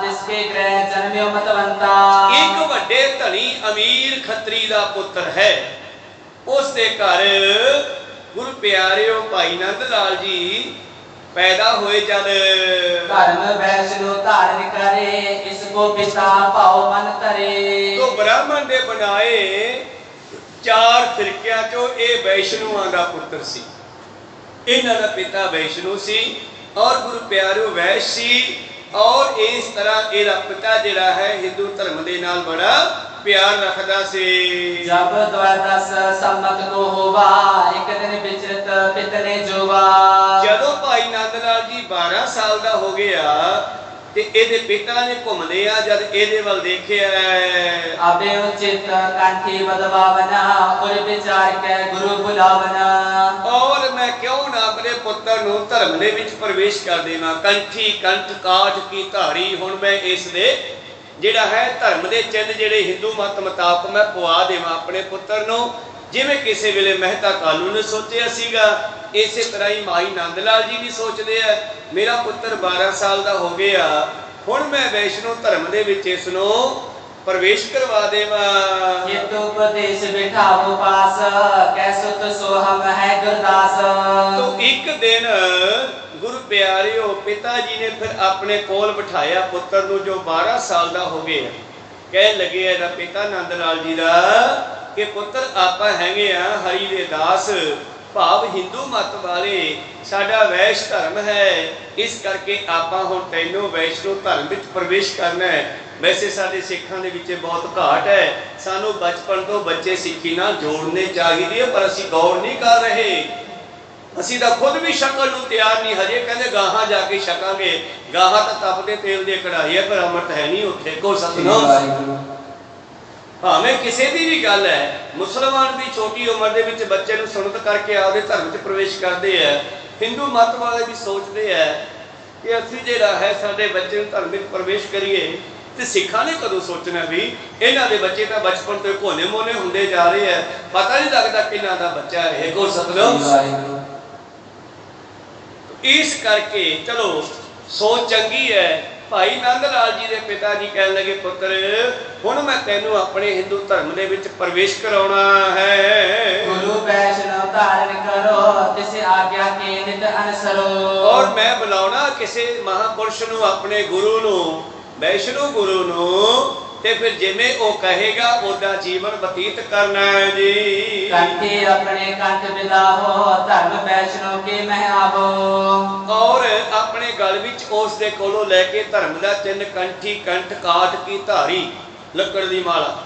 ਤਿਸਕੇ ਗ੍ਰਹਿ ਜਨਮਿਓ ਮਤਵੰਤਾ। ਇੱਕ ਵੱਡੇ ਧਨੀ ਅਮੀਰ ਖੱਤਰੀ ਦਾ ਪੁੱਤਰ ਹੈ, ਉਸ ਦੇ ਘਰ ਗੁਰੂ ਪਿਆਰਿਓ ਭਾਈ ਨੰਦ ਲਾਲ ਜੀ ਪੈਦਾ ਹੋਏ। ਜਦ ਧਰਮ ਵੈਸ਼ਨੋ ਧਾਰਨ ਕਰੇ, ਇਸ ਕੋ ਪਿਤਾ ਭਾਉ ਮਨ ਧਰੇ। ਤੋ ਬ੍ਰਾਹਮਣ ਦੇ ਬਣਾਏ 4 ਫਿਰਕਿਆਂ ਚੋਂ ਇਹ ਵੈਸ਼ਨੂਆਂ ਦਾ ਪੁੱਤਰ ਸੀ। ਇਹਨਾਂ ਦਾ ਪਿਤਾ ਵੈਸ਼ਨੂ ਸੀ ਔਰ ਗੁਰੂ ਪਿਆਰਿਓ ਵੈਸ਼ ਸੀ। ਔਰ ਇਸ ਤਰ੍ਹਾਂ ਇਹਦਾ ਪਿਤਾ ਜਿਹੜਾ ਹੈ ਹਿੰਦੂ ਧਰਮ ਦੇ ਨਾਲ ਬੜਾ ਪਿਆਰ ਰੱਖਦਾ ਸੀ। ਜਬ ਦਵਾਦਸ ਸੰਮਤ ਕੋ ਹੋਵਾ, ਇੱਕ ਦਿਨ ਵਿਚਰਤ ਪਿਤ ਨੇ ਜੋਵਾ। ਜਦੋਂ ਭਾਈ ਨੰਦ ਲਾਲ ਜੀ 12 ਸਾਲ ਦਾ ਹੋ ਗਿਆ ਤੇ ਇਹਦੇ ਪਿਤਾ ਨੇ ਘੁੰਮਦੇ ਆ ਜਦ ਇਹਦੇ ਵੱਲ ਦੇਖਿਆ, ਅਬੇ ਉਚਿਤ ਕੰਠੀ ਬਦਵਾਵਨਾ, ਉਰ ਵਿਚਾਰ ਕੇ ਗੁਰੂ ਬੁਲਾਵਨਾ। ਔਰ ਮੈਂ ਕਿਉਂ ਨਾ ਆਪਣੇ ਪੁੱਤਰ ਨੂੰ ਧਰਮ ਦੇ ਵਿੱਚ ਪ੍ਰਵੇਸ਼ ਕਰ ਦੇਵਾਂ। ਕੰਠੀ ਕੰਠ ਕਾਠ ਕੀ ਧਾਰੀ, ਹੁਣ ਮੈਂ ਇਸ ਦੇ ਜਿਹੜਾ ਹੈ ਧਰਮ ਦੇ ਚਿੰਨ੍ਹ ਜਿਹੜੇ ਹਿੰਦੂ ਮਤ ਮੁਤਾਬਕ ਮੈਂ ਪਵਾ ਦੇਵਾਂ ਆਪਣੇ ਪੁੱਤਰ ਨੂੰ। ਜਿਵੇਂ ਕਿਸੇ ਵੇਲੇ ਮਹਿਤਾ ਕਾਲੂ ਨੇ ਸੋਚਿਆ ਸੀਗਾ, ਇਸੇ ਤਰ੍ਹਾਂ ਹੀ ਭਾਈ ਨੰਦ ਲਾਲ ਜੀ ਵੀ ਸੋਚਦੇ ਆ, ਮੇਰਾ ਪੁੱਤਰ 12 ਸਾਲ ਦਾ ਹੋ ਗਿਆ, ਹੁਣ ਮੈਂ ਵੈਸ਼ਨੂ ਧਰਮ ਦੇ ਵਿੱਚ ਇਸ ਨੂੰ ਪ੍ਰਵੇਸ਼ ਕਰਵਾ ਦੇਵਾਂ। ਇਹ ਤੋ ਉਪਦੇਸ਼ ਬਿਠਾਵੋ ਪਾਸ, ਕੈਸੋ ਤੋ ਸੋ ਹਮ ਹੈ ਗੁਰਦਾਸ। ਤੋ ਇੱਕ ਦਿਨ ਗੁਰੂ ਪਿਆਰਿਓ ਪਿਤਾ ਜੀ ਨੇ ਫਿਰ ਆਪਣੇ ਕੋਲ ਬਿਠਾਇਆ ਪੁੱਤਰ ਨੂੰ ਜੋ 12 ਸਾਲ ਦਾ ਹੋ ਗਿਆ। ਕਹਿਣ ਲੱਗੇ ਇਹਦਾ ਪਿਤਾ ਨੰਦ ਲਾਲ ਜੀ ਦਾ ਕਿ ਪੁੱਤਰ ਆਪਾਂ ਹੈਗੇ ਆ ਹਰੀ ਦੇ ਦਾਸ, ਭਾਵ ਹਿੰਦੂ ਮਤ ਵਾਲੇ, ਸਾਡਾ ਵੈਸ਼ ਧਰਮ ਹੈ, ਇਸ ਕਰਕੇ ਆਪਾਂ ਹੁਣ ਤੈਨੂੰ ਵੈਸ਼ਨੂ ਧਰਮ ਵਿੱਚ ਪ੍ਰਵੇਸ਼ ਕਰਨਾ ਹੈ। ਵੈਸੇ ਸਾਡੇ ਸਿੱਖਾਂ ਦੇ ਵਿੱਚ ਬਹੁਤ ਘਾਟ ਹੈ, ਸਾਨੂੰ ਬਚਪਨ ਤੋਂ ਬੱਚੇ ਸਿੱਖੀ ਨਾਲ ਜੋੜਨੇ ਚਾਹੀਦੇ, ਪਰ ਅਸੀਂ ਗੌਰ ਨਹੀਂ ਕਰ ਰਹੇ। ਅਸੀਂ ਤਾਂ ਖੁਦ ਵੀ ਸ਼ਕਲ ਨੂੰ ਤਿਆਰ ਨਹੀਂ, ਹਜੇ ਕਹਿੰਦੇ ਗਾਹਾਂ ਜਾ ਕੇ ਛਕਾਂਗੇ। ਗਾਹਾਂ ਤਾਂ ਤਪਦੇ ਤੇਲ ਦੇ ਕੜਾਈ ਹੈ, ਪਰ ਅੰਮ੍ਰਿਤ ਹੈ ਨਹੀਂ ਉੱਥੇ। ਕੋ ਸਤਿਨਾਮ। ਭਾਵੇਂ ਕਿਸੇ ਦੀ ਵੀ ਗੱਲ ਹੈ, ਮੁਸਲਮਾਨ ਵੀ ਛੋਟੀ ਉਮਰ ਦੇ ਵਿੱਚ ਬੱਚੇ ਨੂੰ ਸੁਨਤ ਕਰਕੇ ਆਪਦੇ ਧਰਮ 'ਚ ਪ੍ਰਵੇਸ਼ ਕਰਦੇ ਆ। ਹਿੰਦੂ ਮਤ ਵਾਲੇ ਵੀ ਸੋਚਦੇ ਆ ਕਿ ਅਸੀਂ ਜਿਹੜਾ ਹੈ ਸਾਡੇ ਬੱਚੇ ਨੂੰ ਧਰਮ ਵਿੱਚ ਪ੍ਰਵੇਸ਼ ਕਰੀਏ ਤੇ ਸਿੱਖਾਂ ਨੇ ਕਦੋਂ ਸੋਚਣਾ ਵੀ ਇਹਨਾਂ ਦੇ ਬੱਚੇ ਤਾਂ ਬਚਪਨ ਤੋਂ ਕੋਨੇ ਮੋਨੇ ਹੁੰਦੇ ਜਾ ਰਹੇ ਆ, ਪਤਾ ਨਹੀਂ ਲੱਗਦਾ ਕਿਹਨਾਂ ਦਾ ਬੱਚਾ ਹੈ। ਕੋ ਸਤਿਨਾਮ। ਇਸ ਕਰਕੇ ਚਲੋ ਸੋਚ ਚੰਗੀ ਹੈ। ਭਾਈ ਨੰਦ ਲਾਲ ਜੀ ਦੇ ਪਿਤਾ ਜੀ ਕਹਿਣ ਲੱਗੇ, ਪੁੱਤਰ ਹੁਣ ਮੈਂ ਤੈਨੂੰ ਆਪਣੇ ਹਿੰਦੂ ਧਰਮ ਦੇ ਵਿੱਚ ਪ੍ਰਵੇਸ਼ ਕਰਾਉਣਾ ਹੈ। ਗੁਰੂ ਵੈਸ਼ਨਵ ਧਾਰਨ ਕਰੋ, ਤਿਸ ਆਗਿਆ ਕੇ ਨਿਤ ਅਨਸਰੋ। ਔਰ ਮੈਂ ਬੁਲਾਉਣਾ ਕਿਸੇ ਮਹਾਪੁਰਸ਼ ਨੂੰ, ਆਪਣੇ ਗੁਰੂ ਨੂੰ, ਵੈਸ਼ਨੂ ਗੁਰੂ ਨੂੰ, ਤੇ ਫਿਰ ਜਿਵੇਂ ਉਹ ਕਹੇਗਾ ਉਹਦਾ ਜੀਵਨ ਬਤੀਤ ਕਰਨਾ ਹੈ ਜੀ। ਕੰਠੇ ਆਪਣੇ ਕੰਠ ਬਿਲਾਹੋ, ਧਰਮ ਵੈਸ਼ਨੋ ਕੇ ਮਹਿ ਆਵੋ। ਔਰ ਆਪਣੇ ਗਲ ਵਿੱਚ ਉਸ ਦੇ ਕੋਲੋਂ ਲੈ ਕੇ ਧਰਮ ਦਾ ਚਿੰਨ ਕੰਠੀ ਕੰਠ ਕਾਟ ਕੀ ਧਾਰੀ ਲੱਕੜ ਦੀ ਮਾਲਾ।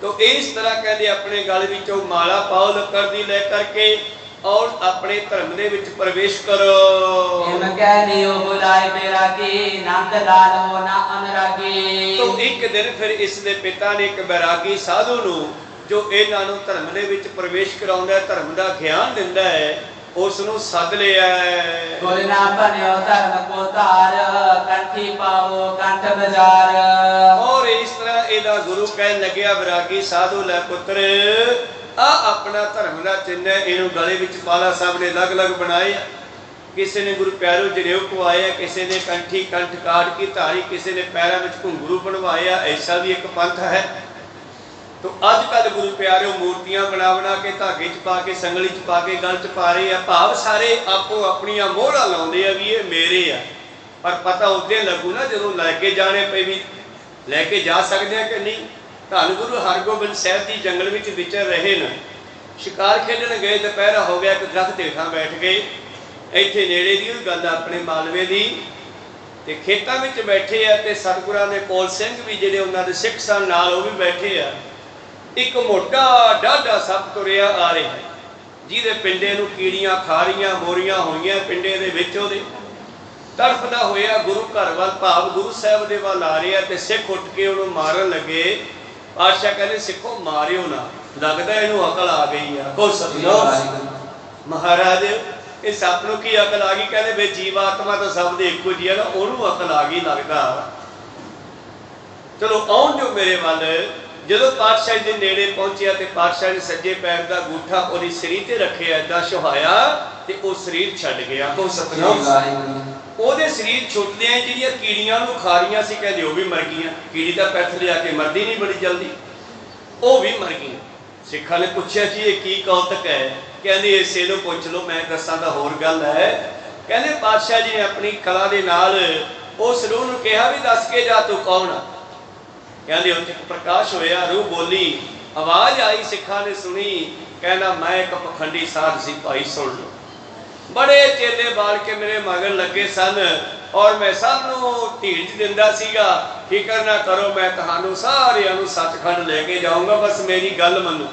ਤੋ ਇਸ ਤਰ੍ਹਾਂ ਕਹਿੰਦੇ ਆਪਣੇ ਗਲ ਵਿੱਚ ਉਹ ਮਾਲਾ ਪਾਓ ਲੱਕੜ ਦੀ ਲੈ ਕਰਕੇ, ਔਰ ਆਪਣੇ ਧਰਮ ਦੇ ਵਿੱਚ ਪ੍ਰਵੇਸ਼ ਕਰੋ। ਇਮ ਕਹਿ ਲਿਓ ਬੁਲਾਏ ਬੈਰਾਗੀ, ਨੰਦ ਲਾਲ ਹੋ ਨਾ ਅਨਰਾਗੀ। ਤੋ ਇੱਕ ਦਿਨ ਫਿਰ ਇਸ ਦੇ ਪਿਤਾ ਨੇ ਇੱਕ ਬੈਰਾਗੀ ਸਾਧੂ ਨੂੰ, ਜੋ ਇਹਨਾਂ ਨੂੰ ਧਰਮ ਦੇ ਵਿੱਚ ਪ੍ਰਵੇਸ਼ ਕਰਾਉਂਦਾ, ਧਰਮ ਦਾ ਗਿਆਨ ਦਿੰਦਾ ਹੈ, ਉਸ ਨੂੰ ਸੱਦ ਲਿਆ। ਗੁਰ ਨਾ ਭਨਿਓ ਧਰਮ ਕੋ ਧਾਰ, ਕੰਠੀ ਪਾਵੋ ਕੰਠ ਬਜ਼ਾਰ। ਔਰ ਇਸ ਤਰ੍ਹਾਂ ਇਹਦਾ ਗੁਰੂ ਕਹਿਣ ਲੱਗਿਆ, ਬੈਰਾਗੀ ਸਾਧੂ ਲੈ ਪੁੱਤਰ ਆ ਆਪਣਾ ਧਰਮ ਦਾ ਚਿੰਨ੍ਹ ਹੈ, ਇਹਨੂੰ ਗਲੇ ਵਿੱਚ ਪਾਲਾ। ਸਭ ਨੇ ਅਲੱਗ-ਅਲੱਗ ਬਣਾਏ। ਕਿਸੇ ਨੇ ਗੁਰੂ ਪਿਆਰੋ ਜਨੇਊ ਪਵਾਇਆ, ਕਿਸੇ ਨੇ ਕੰਠੀ ਕੰਠ ਕਾਟ ਕੀ ਧਾਰੀ, ਕਿਸੇ ਨੇ ਪੈਰਾਂ ਵਿੱਚ ਘੁੰਗਰੂ ਬਣਵਾਇਆ। ਐਸਾ ਵੀ ਇੱਕ ਪੰਥ ਹੈ। ਤੋ ਅੱਜ ਕੱਲ੍ਹ ਗੁਰੂ ਪਿਆਰਿਓ ਮੂਰਤੀਆਂ ਬਣਾ ਕੇ ਧਾਗੇ 'ਚ ਪਾ ਕੇ, ਸੰਗਲੀ 'ਚ ਪਾ ਕੇ, ਗਲ 'ਚ ਪਾ ਰਹੇ ਆ। ਭਾਵ ਸਾਰੇ ਆਪੋ ਆਪਣੀਆਂ ਮੋਹਰਾਂ ਲਾਉਂਦੇ ਆ ਵੀ ਇਹ ਮੇਰੇ ਆ। ਪਰ ਪਤਾ ਉਦੋਂ ਲੱਗੂ ਨਾ ਜਦੋਂ ਲੈ ਕੇ ਜਾਣੇ ਪਏ ਵੀ ਲੈ ਕੇ ਜਾ ਸਕਦੇ ਆ ਕਿ ਨਹੀਂ। ਧੰਨ ਗੁਰੂ ਹਰਗੋਬਿੰਦ ਸਾਹਿਬ ਜੀ ਜੰਗਲ ਵਿੱਚ ਵਿਚਰ ਰਹੇ ਨੇ, ਸ਼ਿਕਾਰ ਖੇਡਣ ਗਏ, ਦੁਪਹਿਰਾ ਹੋ ਗਿਆ, ਇੱਕ ਦਰਖਤ ਹੇਠਾਂ ਬੈਠ ਗਏ। ਇੱਥੇ ਨੇੜੇ ਦੀ ਗੱਲ ਆਪਣੇ ਮਾਲਵੇ ਦੀ, ਤੇ ਖੇਤਾਂ ਵਿੱਚ ਬੈਠੇ ਆ, ਤੇ ਸਤਿਗੁਰਾਂ ਦੇ ਕੋਲ ਸਿੰਘ ਵੀ ਜਿਹੜੇ ਉਹਨਾਂ ਦੇ ਸਿੱਖ ਸਨ ਨਾਲ, ਉਹ ਵੀ ਬੈਠੇ ਆ। ਇੱਕ ਮੋਟਾ ਡਾਢਾ ਸੱਪ ਤੁਰਿਆ ਆ ਰਿਹਾ, ਜਿਹਦੇ ਪਿੰਡੇ ਨੂੰ ਕੀੜੀਆਂ ਖਾ ਰਹੀਆਂ, ਮੋਰੀਆਂ ਹੋਈਆਂ ਪਿੰਡੇ ਦੇ ਵਿੱਚ। ਉਹਦੇ ਤੜਫਦਾ ਹੋਇਆ ਗੁਰੂ ਘਰ ਵੱਲ, ਭਾਵ ਗੁਰੂ ਸਾਹਿਬ ਦੇ ਵੱਲ ਆ ਰਿਹਾ, ਤੇ ਸਿੱਖ ਉੱਠ ਕੇ ਉਹਨੂੰ ਮਾਰਨ ਲੱਗੇ। ਪਾਤਸ਼ਾਹ ਕਹਿੰਦੇ, ਸਿੱਖੋ ਮਾਰਿਓ ਨਾ, ਲੱਗਦਾ ਇਹਨੂੰ ਅਕਲ ਆ ਗਈ ਆ। ਕੋ ਸਤਿਨਾਮ। ਮਹਾਰਾਜ ਇਹ ਸੱਪ ਨੂੰ ਕੀ ਅਕਲ ਆ ਗਈ? ਕਹਿੰਦੇ ਵੇ ਜੀਵ ਆਤਮਾ ਤਾਂ ਸਭ ਦੇ ਇੱਕੋ ਜਿਹੀ ਆ ਨਾ, ਉਹਨੂੰ ਅਕਲ ਆ ਗਈ ਲੱਗਦਾ। ਚਲੋ ਆਉਣ ਜੋ ਮੇਰੇ ਵੱਲ। ਜਦੋਂ ਪਾਤਸ਼ਾਹ ਦੇ ਨੇੜੇ ਪਹੁੰਚਿਆ ਤੇ ਪਾਤਸ਼ਾਹ ਨੇ ਸੱਜੇ ਪੈਰ ਦਾ ਅੰਗੂਠਾ ਉਹਦੀ ਸਰੀਰ ਤੇ ਰੱਖਿਆ, ਏਦਾਂ ਛੁਹਾਇਆ ਤੇ ਉਹ ਸਰੀਰ ਛੱਡ ਗਿਆ। ਕੋ ਸਤਿਨਾਮ। ਉਹਦੇ ਸਰੀਰ ਛੁੱਟਦਿਆਂ ਜਿਹੜੀਆਂ ਕੀੜੀਆਂ ਨੂੰ ਖਾ ਰਹੀਆਂ ਸੀ, ਕਹਿੰਦੇ ਉਹ ਵੀ ਮਰ ਗਈਆਂ। ਕੀੜੀ ਦਾ ਪੈਥ ਲਿਆ ਕੇ ਮਰਦੀ ਨਹੀਂ ਬੜੀ ਜਲਦੀ, ਉਹ ਵੀ ਮਰ ਗਈਆਂ। ਸਿੱਖਾਂ ਨੇ ਪੁੱਛਿਆ ਜੀ ਇਹ ਕੀ ਕੌਤਕ ਹੈ? ਕਹਿੰਦੇ ਇਸੇ ਨੂੰ ਪੁੱਛ ਲਓ, ਮੈਂ ਦੱਸਾਂ ਤਾਂ ਹੋਰ ਗੱਲ ਹੈ। ਕਹਿੰਦੇ ਪਾਤਸ਼ਾਹ ਜੀ ਨੇ ਆਪਣੀ ਕਲਾ ਦੇ ਨਾਲ ਉਸ ਰੂਹ ਨੂੰ ਕਿਹਾ ਵੀ ਦੱਸ ਕੇ ਜਾ ਤੂੰ ਕੌਣ ਆ। ਕਹਿੰਦੇ ਉੱਥੇ ਪ੍ਰਕਾਸ਼ ਹੋਇਆ, ਰੂਹ ਬੋਲੀ, ਆਵਾਜ਼ ਆਈ, ਸਿੱਖਾਂ ਨੇ ਸੁਣੀ। ਕਹਿੰਦਾ ਮੈਂ ਇੱਕ ਪਖੰਡੀ ਸਾਧ ਸੀ ਭਾਈ, ਸੁਣ ਲਓ। ਬੜੇ ਚੇਲੇ ਬਾਲ ਕੇ ਮੇਰੇ ਮਗਰ ਲੱਗੇ ਸਨ, ਔਰ ਮੈਂ ਸਭ ਨੂੰ ਧੀਰਜ ਦਿੰਦਾ ਸੀਗਾ, ਫਿਕਰ ਨਾ ਕਰੋ, ਮੈਂ ਤੁਹਾਨੂੰ ਸਾਰਿਆਂ ਨੂੰ ਸੱਚਖੰਡ ਲੈ ਕੇ ਜਾਊਂਗਾ, ਬਸ ਮੇਰੀ ਗੱਲ ਮੰਨੋ।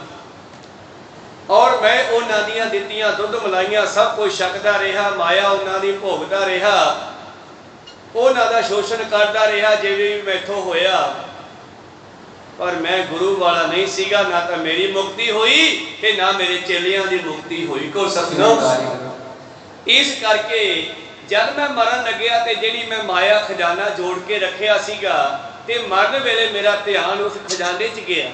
ਔਰ ਮੈਂ ਉਹਨਾਂ ਦੀਆਂ ਦਿੱਤੀਆਂ ਦੁੱਧ ਮਲਾਈਆਂ ਸਭ ਕੁਝ ਛਕਦਾ ਰਿਹਾ, ਮਾਇਆ ਉਹਨਾਂ ਦੀ ਭੋਗਦਾ ਰਿਹਾ, ਉਹਨਾਂ ਦਾ ਸ਼ੋਸ਼ਣ ਕਰਦਾ ਰਿਹਾ ਜਿਵੇਂ ਵੀ ਮੈਥੋਂ ਹੋਇਆ। ਪਰ ਮੈਂ ਗੁਰੂ ਵਾਲਾ ਨਹੀਂ ਸੀਗਾ, ਨਾ ਤਾਂ ਮੇਰੀ ਮੁਕਤੀ ਹੋਈ ਤੇ ਨਾ ਮੇਰੇ ਚੇਲਿਆਂ ਦੀ ਮੁਕਤੀ ਹੋਈ। ਕੋ ਸਤਿਨਾਮ। ਇਸ ਕਰਕੇ ਜਦ ਮੈਂ ਮਰਨ ਲੱਗਿਆ ਤੇ ਜਿਹੜੀ ਮੈਂ ਮਾਇਆ ਖਜ਼ਾਨਾ ਜੋੜ ਕੇ ਰੱਖਿਆ ਸੀਗਾ, ਤੇ ਮਰਨ ਵੇਲੇ ਮੇਰਾ ਧਿਆਨ ਉਸ ਖਜ਼ਾਨੇ 'ਚ ਗਿਆ।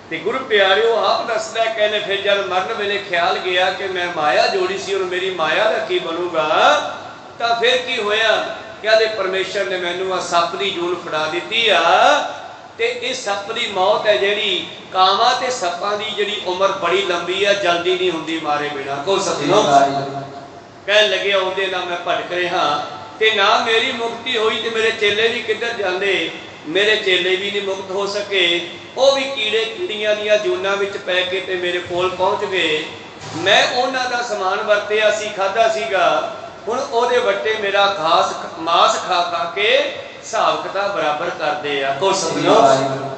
ਤੇ ਗੁਰੂ ਪਿਆਰਿਓ ਆਪ ਦੱਸਦਾ, ਕਹਿੰਦੇ ਫਿਰ ਜਦ ਮਰਨ ਵੇਲੇ ਖਿਆਲ ਗਿਆ ਕਿ ਮੈਂ ਮਾਇਆ ਜੋੜੀ ਸੀ, ਔਰ ਮੇਰੀ ਮਾਇਆ ਦਾ ਕੀ ਬਣੂਗਾ, ਤਾਂ ਫਿਰ ਕੀ ਹੋਇਆ? ਕਹਿੰਦੇ ਪਰਮੇਸ਼ਰ ਨੇ ਮੈਨੂੰ ਆ ਸੱਪ ਦੀ ਜੂਨ ਫੜਾ ਦਿੱਤੀ ਆ, ਤੇ ਇਹ ਸੱਪ ਦੀ ਮੌਤ ਹੈ ਜਿਹੜੀ, ਕਾਵਾਂ ਤੇ ਸੱਪਾਂ ਦੀ ਜਿਹੜੀ ਉਮਰ ਬੜੀ ਲੰਬੀ ਆ, ਜਲਦੀ ਨਹੀਂ ਹੁੰਦੀ ਮਾਰੇ ਬਿਨਾ। ਕੋ ਸਤਿਨਾਮ। ਕਹਿਣ ਲੱਗੇ ਉਹਦੇ ਨਾਲ ਮੈਂ ਭਟਕ ਰਿਹਾ, ਤੇ ਨਾ ਮੇਰੀ ਮੁਕਤੀ ਹੋਈ, ਤੇ ਮੇਰੇ ਚੇਲੇ ਵੀ ਕਿੱਧਰ ਜਾਂਦੇ? ਮੇਰੇ ਚੇਲੇ ਵੀ ਨਹੀਂ ਮੁਕਤ ਹੋ ਸਕੇ, ਉਹ ਵੀ ਕੀੜੇ ਕੀੜੀਆਂ ਦੀਆਂ ਜੂਨਾਂ ਵਿੱਚ ਪੈ ਕੇ ਤੇ ਮੇਰੇ ਕੋਲ ਪਹੁੰਚ ਗਏ। ਮੈਂ ਉਹਨਾਂ ਦਾ ਸਮਾਨ ਵਰਤਿਆ ਸੀ, ਖਾਧਾ ਸੀਗਾ, ਹੁਣ ਉਹਦੇ ਵੱਟੇ ਮੇਰਾ ਖਾਸ ਮਾਸ ਖਾ ਖਾ ਕੇ ਹਿਸਾਬ ਕਿਤਾਬ ਬਰਾਬਰ ਕਰਦੇ ਆ। ਕੋ ਸਤਿਨਾਮ।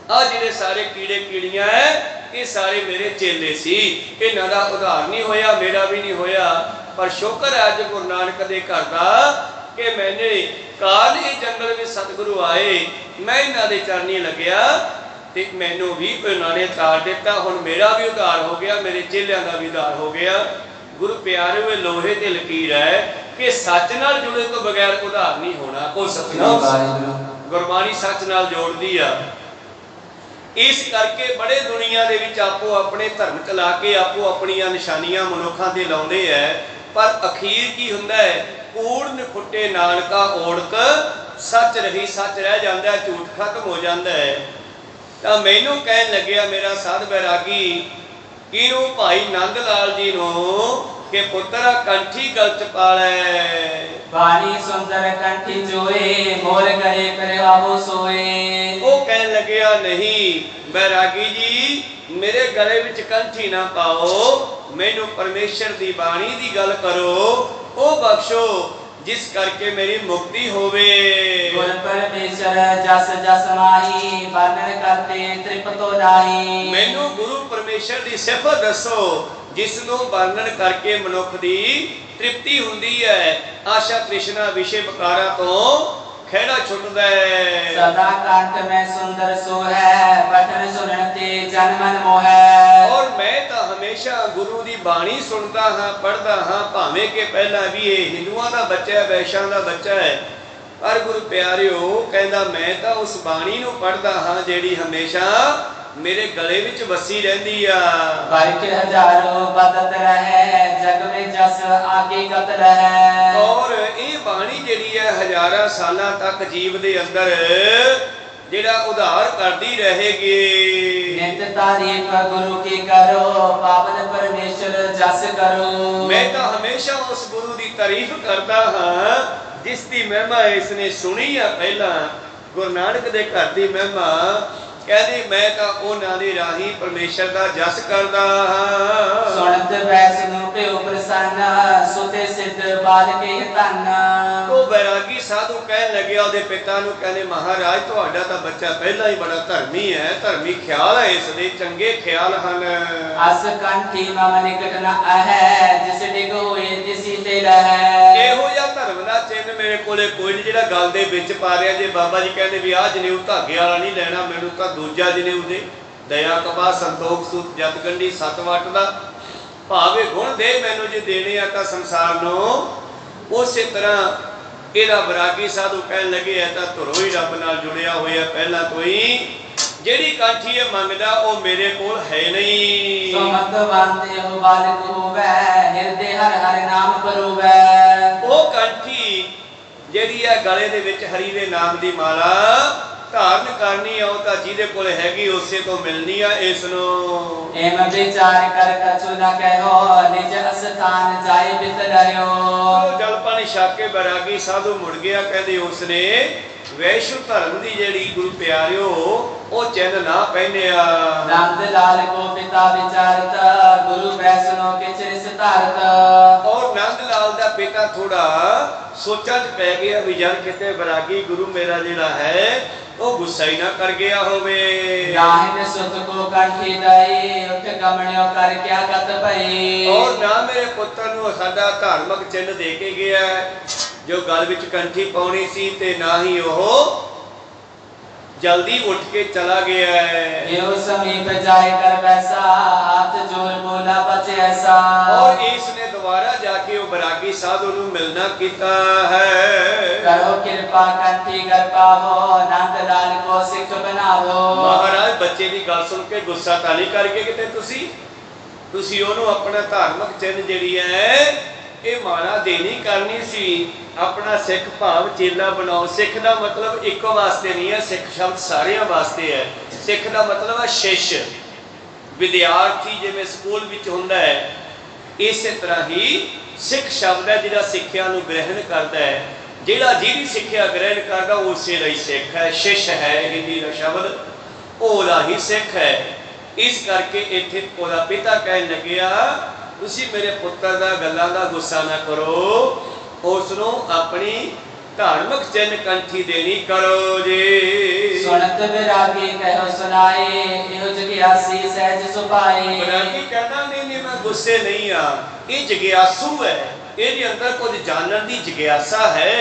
ਆ ਜਿਹੜੇ ਸਾਰੇ ਕੀੜੇ ਕੀੜੀਆਂ ਹੈ, ਇਹ ਸਾਰੇ ਮੇਰੇ ਚੇਲੇ ਸੀ, ਇਹਨਾਂ ਦਾ ਉਧਾਰ ਨਹੀਂ ਹੋਇਆ, ਮੇਰਾ ਵੀ ਨਹੀਂ ਹੋਇਆ। ਪਰ ਸ਼ੁਕਰ ਹੈ ਅੱਜ ਗੁਰੂ ਨਾਨਕ ਦੇ ਘਰ ਦਾ ਕਿ ਮੈਨੇ ਕਾਲ ਇਹ ਜੰਗਲ ਵਿੱਚ ਸਤਿਗੁਰੂ ਆਏ, ਮੈਂ ਇਹਨਾਂ ਦੇ ਚਰਨੀ ਲੱਗਿਆ, ਤੇ ਮੈਨੂੰ ਵੀ ਉਹਨਾਂ ਨੇ ਤਾਰ ਦਿੱਤਾ। ਹੁਣ ਮੇਰਾ ਵੀ ਉਧਾਰ ਹੋ ਗਿਆ, ਮੇਰੇ ਚੇਲਿਆਂ ਦਾ ਵੀ ਉਧਾਰ ਹੋ ਗਿਆ। ਗੁਰੂ ਪਿਆਰਿਓ ਇਹ ਲੋਹੇ ਤੇ ਲਕੀਰ ਹੈ, कि सच नाल जुड़े तो बगैर उधार नहीं होना। ओ सतनाम गुरबाणी सच नाल जोड़दी आ। इस करके बड़े दुनिया दे विच आपो अपने धर्म चला के आपो अपनियां निशानियां मनुखां ते लाउंदे है, पर अखीर की हुंदा है, कूड़ न फुटे नानका ओढ़क, सच रही सच रह जाता है, झूठ खत्म हो जाता है। तो मैनू कहन लग्या मेरा साध बैरागी इनू भाई नंद लाल जी नू कि पुत्रा कंठी गलत पाले। बाणी सुंदर कंठी जोए मोर गए करवावो सोए। वो कहन लग्या नहीं बैरागी जी मेरे गले विच कंठी ना पाओ, मैनू परमेश्वर दी बाणी दी गल करो, ओ बख्शो जिस करके मेरी मुक्ति होवे। गुर परमेश्वर जस जस माही वर्णन करते तृप्तो नाही। मैनू गुरु परमेश्वर दी सिफत दसो जिसनों वर्णन करके मनुख दी तृप्ति हुंदी है, आशा तृष्णा विषय विकारा तो खेड़ा छुटदा है। सदा कंठ में सुंदर सो है पठन सुनन ते जन मन मोह। और मैं तो हमेशा गुरु दी बाणी सुनता हाँ पढ़ता हाँ, भावें के पहला भी ये हिंदुओं का बच्चा है वैश्यां का बच्चा है, पर गुरु प्यारिओ कहंदा मैं तो उस बाणी नूं पढ़दा हाँ जेड़ी हमेशा मेरे गले विच वसी रहंदी आ। वर्ष हजारों बदत रहे जग में जस आगे गत रहे। और ये बाणी जेड़ी है हजारां सालां तक जीव दे अंदर जेड़ा उधार करदी रहेगी। नित तारीफ गुरु की करो पावन परमेश्वर जस करो। मैं तो हमेशा उस गुरु की तारीफ करता हाँ जिसकी महिमा इसने सुनी है। पहला गुरु नानक दे घर की महिमा कहदी मैं तो उन्हां दी राही परमेश्वर दा जस करदा हाँ। सुनत वैष्णो पे प्रसन्न सुते सिद्ध बाल के धन। तो बैरागी साधु कहन लग्या ओदे पिता नूं कहने महाराज तुहाडा तां बच्चा पहला ही बड़ा धर्मी है, धर्मी ख्याल है, इसदे चंगे ख्याल हन। अस कंठी मम निकट न है जिस डिग होए तिसी ते लहै। ਇਹੋ ਜਿਹਾ ਧਰਮ ਦਾ ਚਿੰਨ ਮੇਰੇ ਕੋਲੇ ਕੋਈ ਨਹੀਂ ਜਿਹੜਾ ਗੱਲ ਦੇ ਵਿੱਚ ਪਾ ਰਿਹਾ। ਜੇ ਬਾਬਾ ਜੀ ਕਹਿੰਦੇ ਵੀ ਆਹ ਜਨੇਊ ਧਾਗੇ ਵਾਲਾ ਨਹੀਂ ਲੈਣਾ, ਮੈਨੂੰ ਤਾਂ ਦੂਜਾ ਜਨੇਊ ਦੇ ਦਇਆ ਕਪਾ ਸੰਤੋਖ ਸੂਤ ਜਤ ਗੰਢੀ ਸੱਤ ਵਟ ਦਾ ਭਾਵੇਂ ਗੁਣ ਦੇ ਮੈਨੂੰ ਜੇ ਦੇਣੇ ਆ ਤਾਂ ਸੰਸਾਰ ਨੂੰ। ਉਸੇ ਤਰ੍ਹਾਂ ਇਹਦਾ ਬਰਾਗੀ ਸਾਧੂ ਕਹਿਣ ਲੱਗੇ ਹੈ ਤਾਂ ਧੁਰੋਂ ਹੀ ਰੱਬ ਨਾਲ ਜੁੜਿਆ ਹੋਇਆ ਪਹਿਲਾਂ ਤੋਂ ਹੀ। ਜਿਹੜੀ ਕਾਠੀ ਇਹ ਮੰਗਦਾ ਉਹ ਮੇਰੇ ਕੋਲ ਹੈ ਨਹੀਂ। ਸੁਮਤ ਵਾਂਦੇ ਹੋ ਬਾਲਕ ਹੋਵੇ ਹਿਰਦੇ ਹਰ ਹਰ ਨਾਮ ਪਰੋਵੇ। ਉਹ ਕੰਠੀ ਜਿਹੜੀ ਹੈ ਗਲੇ ਦੇ ਵਿੱਚ ਹਰੀ ਦੇ ਨਾਮ ਦੀ ਮਾਲਾ ਧਾਰਨ ਕਰਨੀ ਆ, ਉਹ ਤਾਂ ਜਿਹਦੇ ਕੋਲ ਹੈਗੀ ਉਸੇ ਤੋਂ ਮਿਲਣੀ ਆ। ਇਸ ਨੂੰ एम विचार कर कछु न कहो निज अस्थान जाए बित रहो। जल पानी छक के बैरागी साधु मुड़ गया। कहते उसने वैश्व धर्म की जेड़ी गुरु प्यारिओ ओ चिन्ह ना पहनिया। नंद लाल को पिता विचारत गुरु वैष्णो के चिरिस धारत। और नंद लाल दा पिता थोड़ा सोचा च पै गया भी जल किते बैरागी गुरु मेरा जेड़ा है वो गुस्सा ही ना कर गया होवे। नाहिन सुत को कंठी दई उठ गमणियो कर क्या गत भई। और ना मेरे पुत्र नु साडा धार्मिक चिन्ह दे के गया जो गल विच कंठी पाउणी सी ते ना ही ओह जल्दी उठ के चला गया है। यो समीप जाए कर वैसा हाथ जोड़ बोला बचे ऐसा। और इसने दोबारा जाके वो बैरागी साधु नु मिलना कीता है। करो कृपा कंठी कर पावो नंद लाल को सिख बनावो। महाराज बच्चे की गल सुन के गुस्सा तां नहीं करके किते तुसी ओनू अपना धार्मिक चिन्ह जिहड़ी है ये माला देनी करनी सी। अपना सिख भाव चेला बनाओ। सिख का मतलब एक वास्ते नहीं है, सिख शब्द सारियां वास्ते है। सिख का मतलब है शिष्य विद्यार्थी जिवें स्कूल विच हुंदा है, इस तरह ही सिख शब्द है जिहड़ा सिक्ख्या नूं ग्रहण करता है। जिहड़ा जिहदी सिक्ख्या ग्रहण करदा उसे लई सिख है। शिष्य है हिंदी का शब्द ओहदा ही सिख है। इस करके इत्थे ओहदा पिता कहन लग्या तुसी मेरे पुत्र दा गल्लां दा गुस्सा ना करो, उसनों अपनी धार्मिक चिन्ह कंठी देनी करो जी। सुनत विरागी कहो सुनाए इहो जिज्ञासी सहज सुभाए। विरागी कहना नहीं मैं गुस्से नहीं आ, ये जिज्ञासु है, ਇਹਦੇ ਅੰਦਰ ਕੁਝ ਜਾਣਨ ਦੀ ਜਿਗਿਆਸਾ ਹੈ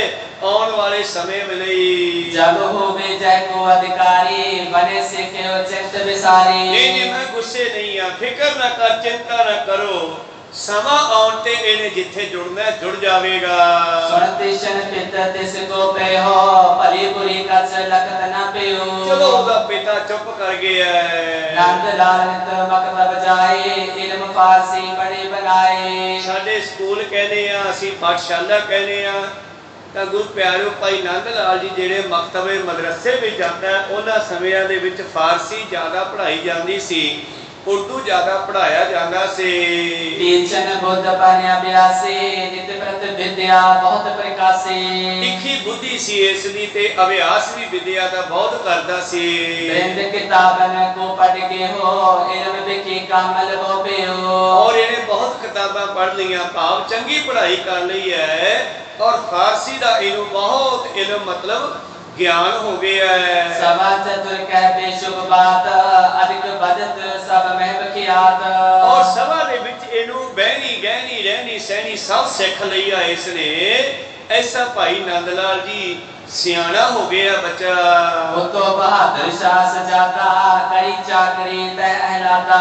ਆਉਣ ਵਾਲੇ ਸਮੇਂ ਲਈ। जब होवे जय को अधिकारी बने सिखे चित्त विसारी। नहीं मैं गुस्से नहीं आ, फिक्र ना कर चिंता ना करो। ਸਮਾਂ ਆਉਣ ਤੇ ਇਹਨੇ ਜਿੱਥੇ ਜੁੜਨਾ ਜੁੜ ਜਾਵੇਗਾ। सुनतिशन पित तिसको पेहो भली बुरी कछ लखत न पेयो। चलो ਉਹਦਾ ਪਿਤਾ ਚੁੱਪ ਕਰ ਗਿਆ। नंद लाल नित मकतब जाए इल्म फारसी पढ़े बनाए। ਸਾਡੇ ਸਕੂਲ ਕਹਿੰਦੇ ਆ, ਅਸੀਂ ਪਾਠਸ਼ਾਲਾ ਕਹਿੰਦੇ ਆ, ਤਾਂ ਗੁਰੂ ਪਿਆਰਿਓ ਭਾਈ ਨੰਦ ਲਾਲ ਜੀ ਜਿਹੜੇ ਮਕਤਬੇ ਮਦਰਸੇ ਵਿੱਚ ਜਾਂਦਾ, ਉਹਨਾਂ ਸਮਿਆਂ ਦੇ ਵਿੱਚ ਫਾਰਸੀ ਜ਼ਿਆਦਾ ਪੜ੍ਹਾਈ ਜਾਂਦੀ ਸੀ, ਉਰਦੂ ਜ਼ਿਆਦਾ ਪੜ੍ਹਾਇਆ ਜਾਂਦਾ ਸੀ। तीचन बुद्ध पाने अभ्यासे नित प्रत विद्या बहुत प्रकाशे। ਤਿੱਖੀ ਬੁੱਧੀ ਸੀ ਇਸ ਦੀ ਤੇ ਅਭਿਆਸ ਵੀ ਵਿਦਿਆ ਦਾ ਬਹੁਤ ਕਰਦਾ ਸੀ। बिंद किताबन को पढ़ के हो इल्म विकी कामल हो पेयो। ਔਰ ਇਹਨੇ ਬਹੁਤ ਕਿਤਾਬਾਂ ਪੜ੍ਹ ਲਈਆਂ, ਭਾਵ ਚੰਗੀ ਪੜ੍ਹਾਈ ਕਰ ਲਈ ਹੈ, ਔਰ ਫਾਰਸੀ ਦਾ ਇਹਨੂੰ ਬਹੁਤ ਇਲਮ ਮਤਲਬ ਗਿਆਨ ਹੋ ਗਿਆ ਹੈ। सवा चतुर कह बेशुभ बात अधिक बदत सब में बखियात। ਔਰ ਸਭਾ ਦੇ ਵਿੱਚ ਇਹਨੂੰ ਬਹਿਣੀ ਗਹਿਣੀ ਰਹਿਣੀ ਸਹਿਣੀ ਸਭ ਸਿੱਖ ਲਈ ਆ ਇਸਨੇ। ਐਸਾ ਭਾਈ ਨੰਦ ਲਾਲ ਜੀ ਸਿਆਣਾ ਹੋ ਗਿਆ ਬੱਚਾ। वो तो बहादुर शाह सजाता करी चाकरी तय अहलाता।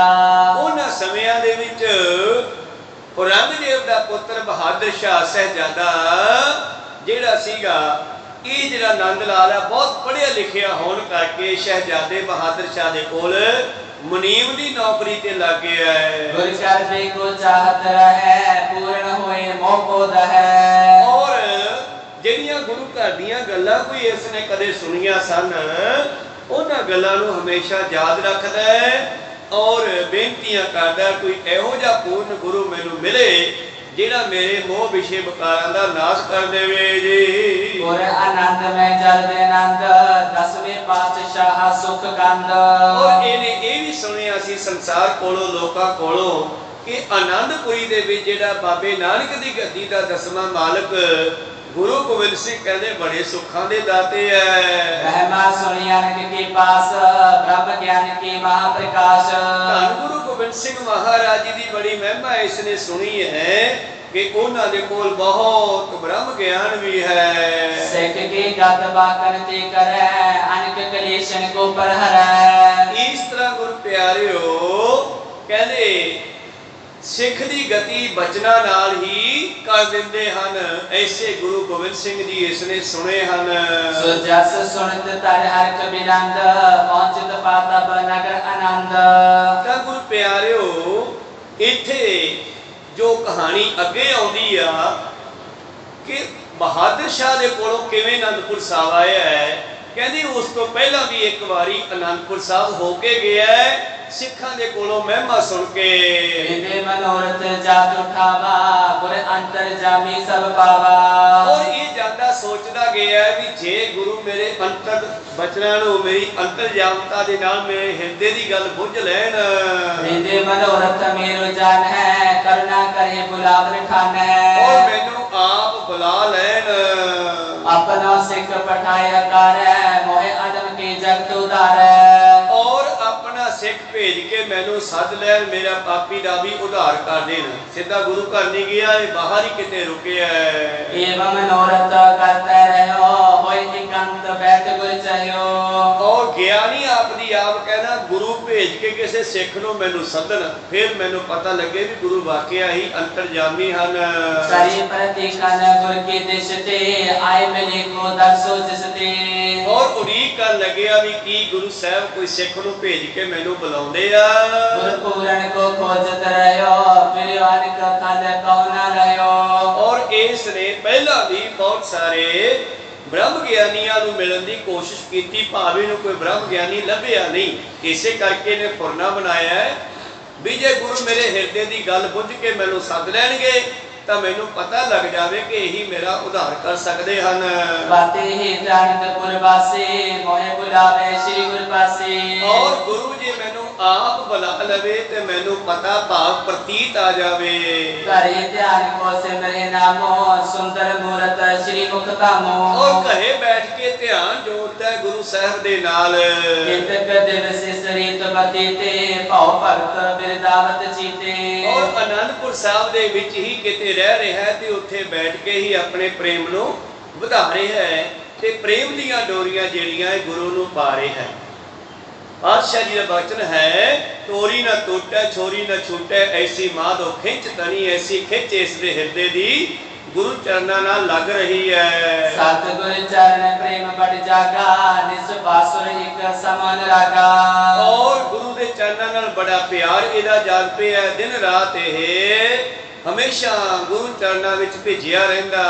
ਉਹਨਾਂ ਸਮਿਆਂ ਦੇ ਵਿੱਚ ਔਰੰਗਜ਼ੇਬ ਦਾ ਪੁੱਤਰ ਬਹਾਦਰ ਸ਼ਾਹ ਸਹਿਜਾਦਾ ਜਿਹੜਾ ਸੀਗਾ, ਇਹ ਜਿਹੜਾ ਨੰਦ ਲਾਲ ਹੈ ਬਹੁਤ ਪੜ੍ਹਿਆ ਲਿਖਿਆ ਹੋਣ ਕਰਕੇ ਸ਼ਹਿਜ਼ਾਦੇ ਬਹਾਦਰ ਸ਼ਾਹ ਦੇ ਕੋਲ ਮੁਨੀਮ ਦੀ ਨੌਕਰੀ ਤੇ ਲੱਗ ਗਿਆ ਹੈ। गुर कर को चाहत रहे पूर्ण होए मोह बोध है। ਔਰ ਜਿਹੜੀਆਂ ਗੁਰੂ ਘਰ ਦੀਆਂ ਗੱਲਾਂ ਕੋਈ ਇਸ ਨੇ ਕਦੇ ਸੁਣੀਆਂ ਸਨ, ਉਹਨਾਂ ਗੱਲਾਂ ਨੂੰ ਹਮੇਸ਼ਾ ਯਾਦ ਰੱਖਦਾ ਹੈ ਔਰ ਬੇਨਤੀਆਂ ਕਰਦਾ, ਕੋਈ ਇਹੋ ਜਿਹਾ ਪੂਰਨ ਗੁਰੂ ਮੈਨੂੰ ਮਿਲੇ ਜਿਹੜਾ ਮੇਰੇ ਮੋਹ ਵਿਸ਼ੇ ਵਿਕਾਰਾਂ ਦਾ ਨਾਸ਼ ਕਰ ਦੇਵੇ ਜੀ। गुर आनंद में जल आनंद दसवें पातशाह सुख कंद। ਔਰ ਇਹਨੇ ਇਹ ਵੀ ਸੁਣਿਆ ਸੀ ਸੰਸਾਰ ਕੋਲੋਂ, ਲੋਕਾਂ ਕੋਲੋਂ, ਕਿ ਆਨੰਦਪੁਰੀ ਦੇ ਵਿੱਚ ਜਿਹੜਾ ਬਾਬੇ ਨਾਨਕ ਦੀ ਗੱਦੀ ਦਾ 10ਵਾਂ ਮਾਲਕ ਗੁਰੂ ਗੋਬਿੰਦ ਸਿੰਘ ਕਹਿੰਦੇ ਬੜੇ ਸੁੱਖਾਂ ਦੇ ਦਾਤੇ ਹੈ। महिमा सुनियानक के पास ब्रह्म ज्ञान के महाप्रकाश। ਧੰਨ ਗੁਰੂ ਗੋਬਿੰਦ ਸਿੰਘ ਮਹਾਰਾਜ ਜੀ ਦੀ ਬੜੀ ਮਹਿਮਾ ਇਸਨੇ ਸੁਣੀ ਹੈ ਕਿ ਉਹਨਾਂ ਦੇ ਕੋਲ ਬਹੁਤ ਬ੍ਰਹਮ ਗਿਆਨ ਵੀ ਹੈ। सिख के गत बाकन ते करे अनक कलेशन को परहरै। ਇਸ ਤਰ੍ਹਾਂ ਗੁਰੂ ਪਿਆਰਿਓ ਕਹਿੰਦੇ ਸਿੱਖ ਦੀ ਗਤੀ ਬਚਨਾਂ ਨਾਲ ਹੀ ਕਰ ਦਿੰਦੇ ਹਨ। ਐਸੇ ਗੁਰੂ ਗੋਬਿੰਦ ਸਿੰਘ ਜੀ ਇਸਨੇ ਸੁਣੇ ਹਨ। सो जस सुनत तर हर कबिलंद पहुंचत पातब नगर आनंद। ਤਾਂ ਗੁਰੂ ਪਿਆਰਿਓ ਇੱਥੇ ਜੋ ਕਹਾਣੀ ਅੱਗੇ ਆਉਂਦੀ ਆ ਕਿ ਬਹਾਦਰ ਸ਼ਾਹ ਦੇ ਕੋਲੋਂ ਕਿਵੇਂ ਅਨੰਦਪੁਰ ਸਾਹਿਬ ਆਇਆ ਹੈ। ਕਹਿੰਦੀ ਉਸ ਤੋਂ ਪਹਿਲਾਂ ਵੀ ਇੱਕ ਵਾਰੀ ਅਨੰਦਪੁਰ ਸਾਹਿਬ ਹੋ ਕੇ ਗਿਆ ਹੈ, ਸਿੱਖਾਂ ਦੇ ਕੋਲੋਂ ਮਹਿਮਾ ਸੁਣ ਕੇ। विदे मनोरथ जात उठावा गुर अंतर जामी सब पावा। ਔਰ ਇਹ ਜਾਂਦਾ ਸੋਚਦਾ ਗਿਆ ਵੀ ਜੇ ਗੁਰੂ ਮੇਰੇ ਅੰਤਰ ਬਚਨਾਂ ਨੂੰ ਮੇਰੀ ਅੰਤਰਜਾਮਤਾ ਦੇ ਨਾਲ ਮੇਰੇ ਹਿਰਦੇ ਦੀ ਗੱਲ ਬੁੱਝ ਲੈਣ। विदे मनोरथ मेरो जान है करुणा करे बुलावन ठान ਔਰ है। ਮੈਨੂੰ ਆਪ ਬੁਲਾ ਲੈਣ। अपना सिख पठाया कर मोहे आदम के जगत उदार। ਔਰ ਆਪਣਾ ਸਿੱਖ ਭੇਜ ਕੇ ਮੈਨੂੰ ਸੱਦ ਲੈਣ, ਮੇਰਾ ਪਾਪੀ ਦਾ ਵੀ ਉਧਾਰ ਕਰ ਦੇਣ। ਸਿੱਧਾ ਗੁਰੂ ਘਰ ਨਹੀਂ ਗਿਆ, ਇਹ ਬਾਹਰ ਹੀ ਕਿਤੇ ਰੁਕਿਆ ਹੈ। एवं मनोरथ करते रहो होय निकंत बैठ गुर चयो। ਔਰ ਗਿਆਨੀ ਆਪ ਦੀ ਆਪ ਕਹਿੰਦਾ ਗੁਰੂ ਭੇਜ ਕੇ ਕਿਸੇ ਸਿੱਖ ਨੂੰ ਮੈਨੂੰ ਸੱਦਣ, ਫਿਰ ਮੈਨੂੰ ਪਤਾ ਲੱਗੇ ਵੀ ਗੁਰੂ ਵਾਕਿਆ ਹੀ ਅੰਤਰਜਾਮੀ ਹਨ। सरी प्रतीकन गुर के दिश ते आए मिले को दर्शो जिस ते। ਔਰ ਉਡੀਕ ਕਰਨ ਲੱਗਿਆ ਵੀ ਕੀ ਗੁਰੂ ਸਾਹਿਬ ਕੋਈ ਸਿੱਖ ਨੂੰ ਭੇਜ ਕੇ ਮੈਨੂੰ ਬੁਲਾਉਂਦੇ ਆ। गुर पूरन को खोजत रहो फिर अनक थल कौना रहो। ਔਰ ਇਸ ਨੇ ਪਹਿਲਾਂ ਵੀ ਬਹੁਤ ਸਾਰੇ ਬ੍ਰਹਮ ਗਿਆਨੀਆਂ ਨੂੰ ਮਿਲਣ ਦੀ ਕੋਸ਼ਿਸ਼ ਕੀਤੀ, ਭਾਵੇਂ ਨੂੰ ਕੋਈ ਬ੍ਰਹਮ ਗਿਆਨੀ ਲੱਭਿਆ ਨਹੀਂ। ਇਸੇ ਕਰਕੇ ਨੇ ਫੁਰਨਾ ਬਣਾਇਆ ਹੈ ਵੀ ਜੇ ਗੁਰੂ ਮੇਰੇ ਹਿਰਦੇ ਦੀ ਗੱਲ ਬੁੱਝ ਕੇ ਮੈਨੂੰ ਸੱਦ ਲੈਣਗੇ ਤਾਂ ਮੈਨੂੰ ਪਤਾ ਲੱਗ ਜਾਵੇ ਕਿ ਇਹੀ ਮੇਰਾ ਉਧਾਰ ਕਰ ਸਕਦੇ ਹਨ। बातें ही जानतपुर वासे मोहे बुलावे श्री गुर पासे। ਔਰ ਗੁਰੂ ਜੀ ਮੈਨੂੰ ਆਪ ਬੁਲਾ ਲਵੇ ਤੇ ਮੈਨੂੰ ਪਤਾ ਭਾਵ ਪ੍ਰਤੀਤ ਆ ਜਾਵੇ। करे ध्यान को सिमरे नामो सुंदर मूरत श्री मुख धामो। ਔਰ ਘਰੇ ਬੈਠ ਕੇ ਧਿਆਨ ਜੋੜਦਾ ਹੈ ਗੁਰੂ ਸਾਹਿਬ ਦੇ ਨਾਲ। कितक दिवस सरित बतीते भाव भगत बिरदावत चीते। ਔਰ ਅਨੰਦਪੁਰ ਸਾਹਿਬ ਦੇ ਵਿੱਚ ਹੀ ਕਿਤੇ ਰਹਿ ਰਿਹਾ ਹੈ ਤੇ ਉੱਥੇ ਬੈਠ ਕੇ ਹੀ ਆਪਣੇ ਪ੍ਰੇਮ ਨੂੰ ਵਧਾ ਰਿਹਾ ਹੈ ਤੇ ਪ੍ਰੇਮ ਦੀਆਂ ਡੋਰੀਆਂ ਜਿਹੜੀਆਂ ਗੁਰੂ ਨੂੰ ਪਾ ਰਿਹਾ ਹੈ। पातशाह जी का वचन है, तोरी न टूटे छोरी न छूटे, ऐसी माधो खिंच तनी, ऐसी खिंच इस दे हृदय दी गुरु चरणा नाल लग रही है। सतगुर चरण प्रेम बड़ जागा, निस बासुर एक समान रागा। और गुरु दे चरणा नाल बड़ा प्यार इहदा जाग पे है। दिन रात ये हमेशा गुरु चरणा विच भिजिया रहिंदा।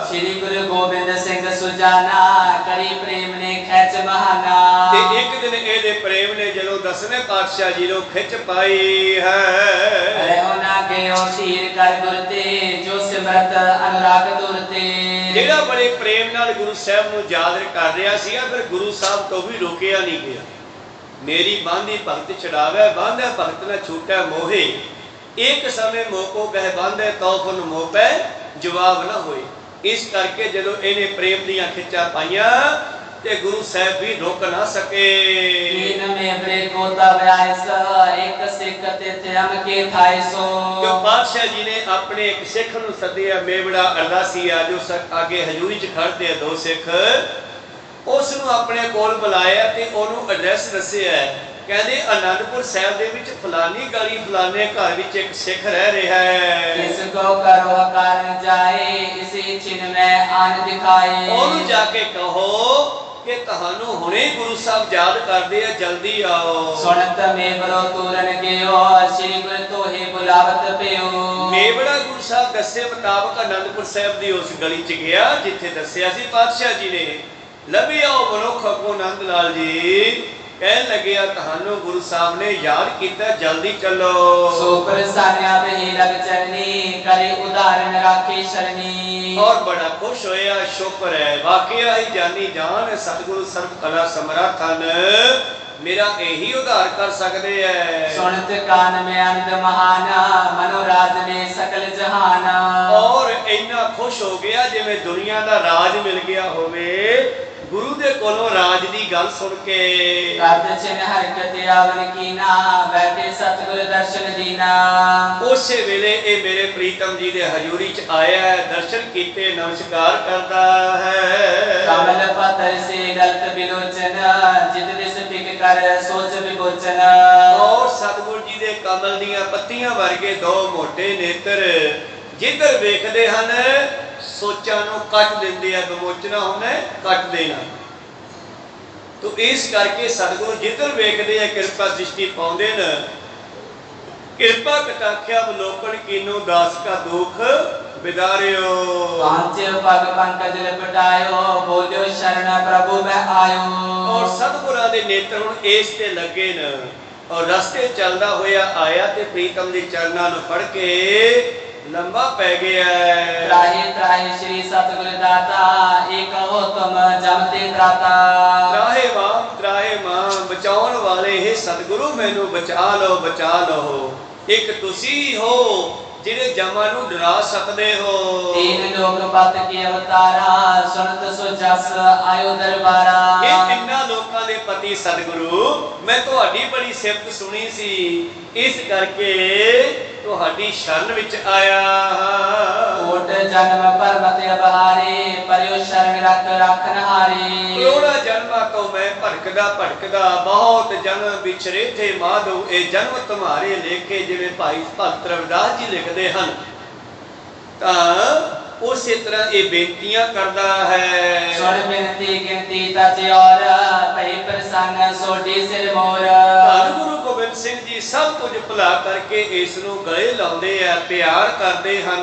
श्री गुरु गोबिंद सिंह सुजाना, करी प्रेम ने खैच बहाना। ते एक दिन इहदे प्रेम ने जदों 10वें पातशाह जी नूं खिच पाई है, रहो ना गयो शीर कर गुर ते, जो सिमरत अनुराग दुर ते। ਜਿਹੜਾ बड़े प्रेम नाल गुरु साहब नूं याद कर रहा सी, फिर गुरु साहब तो भी रोकिया नहीं गया। मेरी बांधी भगत छड़ावे, बांधे भगत न छूटे मोहे, एक समय मोको गह बांधे तौफन मोह पे जवाब ना होए। इस करके जदों इहने प्रेम दीयां खिच्चां पाईयां ते गुरु साहब भी रोक ना सके। तीन में ब्रे गोता व्यास, एक सिख ते त्याम के थाए सो। क्यों पातशाह जी ने अपने एक सिख नूं सद्दिया, मेवड़ा अरदासी आ जो आगे हजूरी च खड़दे आ 2 सिख, उस नूं अपने कोल बुलाया ते ओनू एड्रैस दस्सिया। कहते आनंदपुर साहब दे विच फलानी गली फलाने घर विच एक सिख रह रहा है, इसको करो कारण जाए, इसी छिन में आन दिखाए। ओनू जाके कहो कि तहानू हुणे गुरु साहब याद करदे आ, जल्दी आओ। सुनत मेवरो तूरन गयो, श्री गुरु तोहे बुलावत पियो। मेवड़ा गुरु साहब दस्से मुताबक आनंदपुर साहब दी उस गली च गया जिथे दस्सिया सी पातशाह जी ने। लभी आओ मनुख अगों नंद लाल जी कहन लगे, तहानू गुरु साहब ने याद किया, जल्दी चलो। सोपर सान्या बही लग चरनी, करे उदाहरण राखे शरणी। और बड़ा खुश होया, शुक्र है वाकया ही जानी जान सतगुरु सर्व कला समर्थन मेरा यही उद्धार कर सकते हैं। सुनत कान में आनंद महाना, मनोराज में सकल जहाना। और इन्ना खुश हो गया जिवें दुनिया का राज मिल गया होवे, गुरु दे कोलों राज दी गल सुन के। रद छिन हरकत आवन कीना, बैठे सतगुर दर्शन दीना। उस वेले ए मेरे प्रीतम जी दे हजूरी च आया है, दर्शन कीते नमस्कार करता है। कमल पतर से गलत विलोचन, जित दिस टिक कर सोच विमोचन। और सतगुर जी दे कमल दीयां पत्तियां वर्गे 2 मोटे नेत्र जिधर वेखदे हन सोचां नूं कट दिंदे आ, विमोचना होना कट देना। तो इस करके सतगुरु जिधर वेखदे आ कृपा दृष्टि पाउंदे न। कृपा कटाख्या अवलोकन कीनो, दास का दुख बिदारियो। पांच पग पंकज लिपटायो, बोलियो शरण प्रभु मैं आयो। और सतगुरां दे नेत्र हुण इस ते लगे न, और रस्ते चलदा होया आया ते प्रीतम दे चरनां नूं फड़ के लंबा पै गया। त्राहि त्राहि श्री सतगुर दाता, एक हो तुम जमते त्राता। त्राहे मां बचाउण वाले हे सतगुरु मैनू बचा लो बचा लो। एक तुसी हो जिहड़े जमां नूं डरा सकदे हो। तीन लोक पत के अवतारा, सुनत सो जस आयो दरबारा। ये तिन्ना लोकां दे पति सतगुरु, मैं तुहाडी बड़ी सिफत सुनी सी, इस करके तुहाडी शरण विच आया। कोट जन्म परमत अबहारे, परियो शरण रख रखन हारे। करोड़ा जन्मां तो मैं भटकदा भटकदा, बहुत जन्म विछरे थे माधो, ए जन्म तुम्हारे लेखे। जिवें भाई भगत रविदास जी लिखदे हन, तां उस तरह ये बेनतियां करदा है। सुन बिनती गिनती तज और, भई प्रसन्न सोडी सिर मोर। धन गुरु गोबिंद सिंह जी सब कुछ भला करके इस नूं गले लाउंदे आ, प्यार करदे हन।